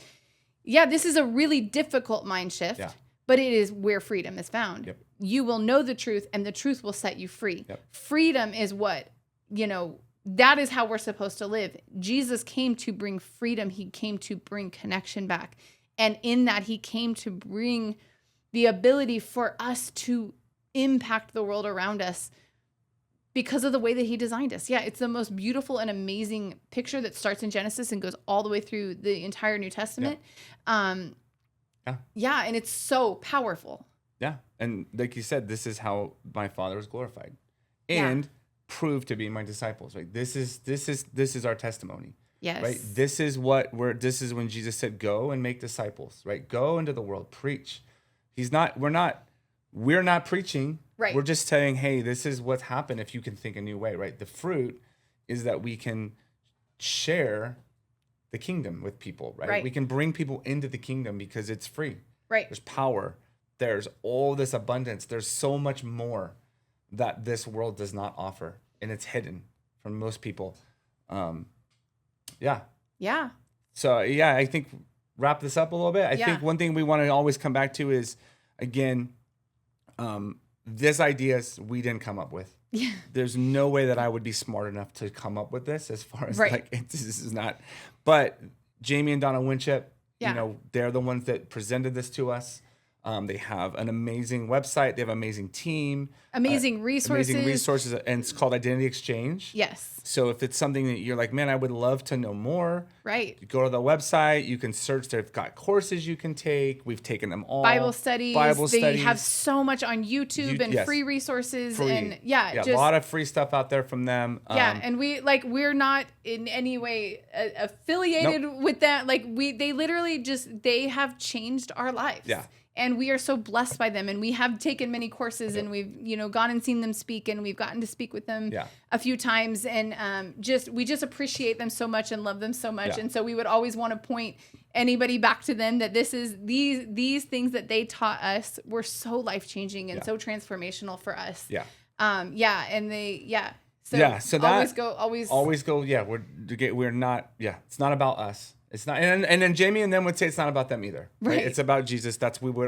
this is a really difficult mind shift. But it is where freedom is found. You will know the truth, and the truth will set you free. Freedom is what, that is how we're supposed to live. Jesus came to bring freedom. He came to bring connection back. And in that, he came to bring the ability for us to impact the world around us because of the way that he designed us. It's the most beautiful and amazing picture that starts in Genesis and goes all the way through the entire New Testament. And it's so powerful. And like you said, this is how my Father is glorified and proved to be my disciples. Right? This is our testimony. Right? This is when Jesus said, "Go and make disciples." Right? Go into the world, preach. We're not preaching. Right. We're just saying, "Hey, this is what's happened if you can think a new way." Right? The fruit is that we can share the kingdom with people, right? We can bring people into the kingdom because it's free. There's power. There's all this abundance. There's so much more that this world does not offer, and it's hidden from most people. So I think wrap this up a little bit. I think one thing we want to always come back to is, again, this ideas we didn't come up with. there's no way that I would be smart enough to come up with this as far as Right. like, this is not, but Jamie and Donna Winship, Yeah. you know, they're the ones that presented this to us. They have an amazing website. They have an amazing team. Amazing resources. And it's called Identity Exchange. Yes. So if it's something that you're like, man, I would love to know more. Right. You go to the website. You can search. They've got courses you can take. We've taken them all. Bible studies. They have so much on YouTube and yes. free resources. Free. And a lot of free stuff out there from them. And we're not in any way affiliated with that. Like they literally they have changed our lives. Yeah. And we are so blessed by them. And we have taken many courses and we've, gone and seen them speak and we've gotten to speak with them a few times. And we just appreciate them so much and love them so much. Yeah. And so we would always want to point anybody back to them that these things that they taught us were so life-changing and so transformational for us. Yeah. So always go. Yeah. We're not, it's not about us. It's not, and then Jamie and them would say it's not about them either. Right? It's about Jesus.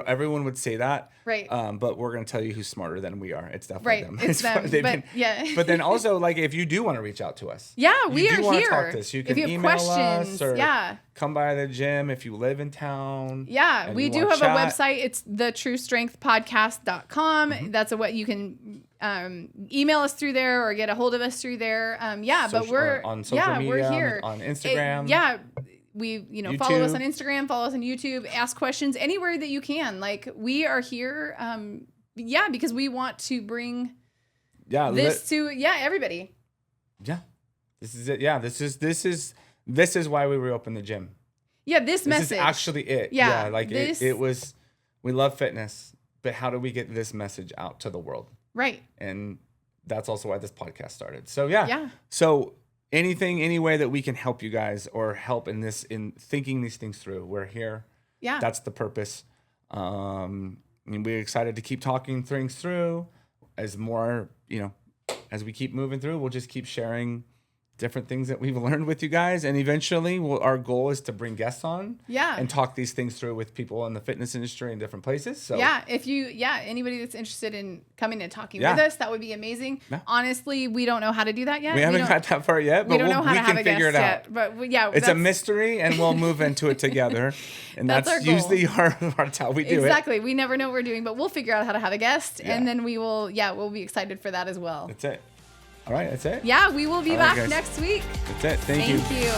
Everyone would say that. Right. But we're going to tell you who's smarter than we are. It's definitely them. It's them. But then also, like, if you do want to reach out to us. Yeah, we are here. Talk to us, you can if you have email questions, us or come by the gym if you live in town. Yeah, we do have a website. It's thetruestrengthpodcast.com. Mm-hmm. That's what you can email us through there or get a hold of us through there. But we're on social media, we're here on Instagram. We, follow us on Instagram, follow us on YouTube, ask questions anywhere that you can. Like we are here, because we want to bring this to everybody. Yeah, this is it. Yeah, this is why we reopened the gym. Yeah, this message is actually it. Yeah, like it was. We love fitness, but how do we get this message out to the world? Right. And that's also why this podcast started. So So anything, any way that we can help you guys or help in thinking these things through, we're here. Yeah. That's the purpose. And we're excited to keep talking things through as more, as we keep moving through, we'll just keep sharing different things that we've learned with you guys. And eventually our goal is to bring guests on and talk these things through with people in the fitness industry in different places. So anybody that's interested in coming and talking with us, that would be amazing. Yeah. Honestly, we don't know how to do that yet. We haven't got that far yet, but we don't know how to have a guest yet. But it's a mystery and we'll move into it together. And that's usually that's how we do it. Exactly. We never know what we're doing, but we'll figure out how to have a guest and then we'll be excited for that as well. That's it. All right, that's it. Yeah, we will be back next week. That's it. Thank you. Thank you.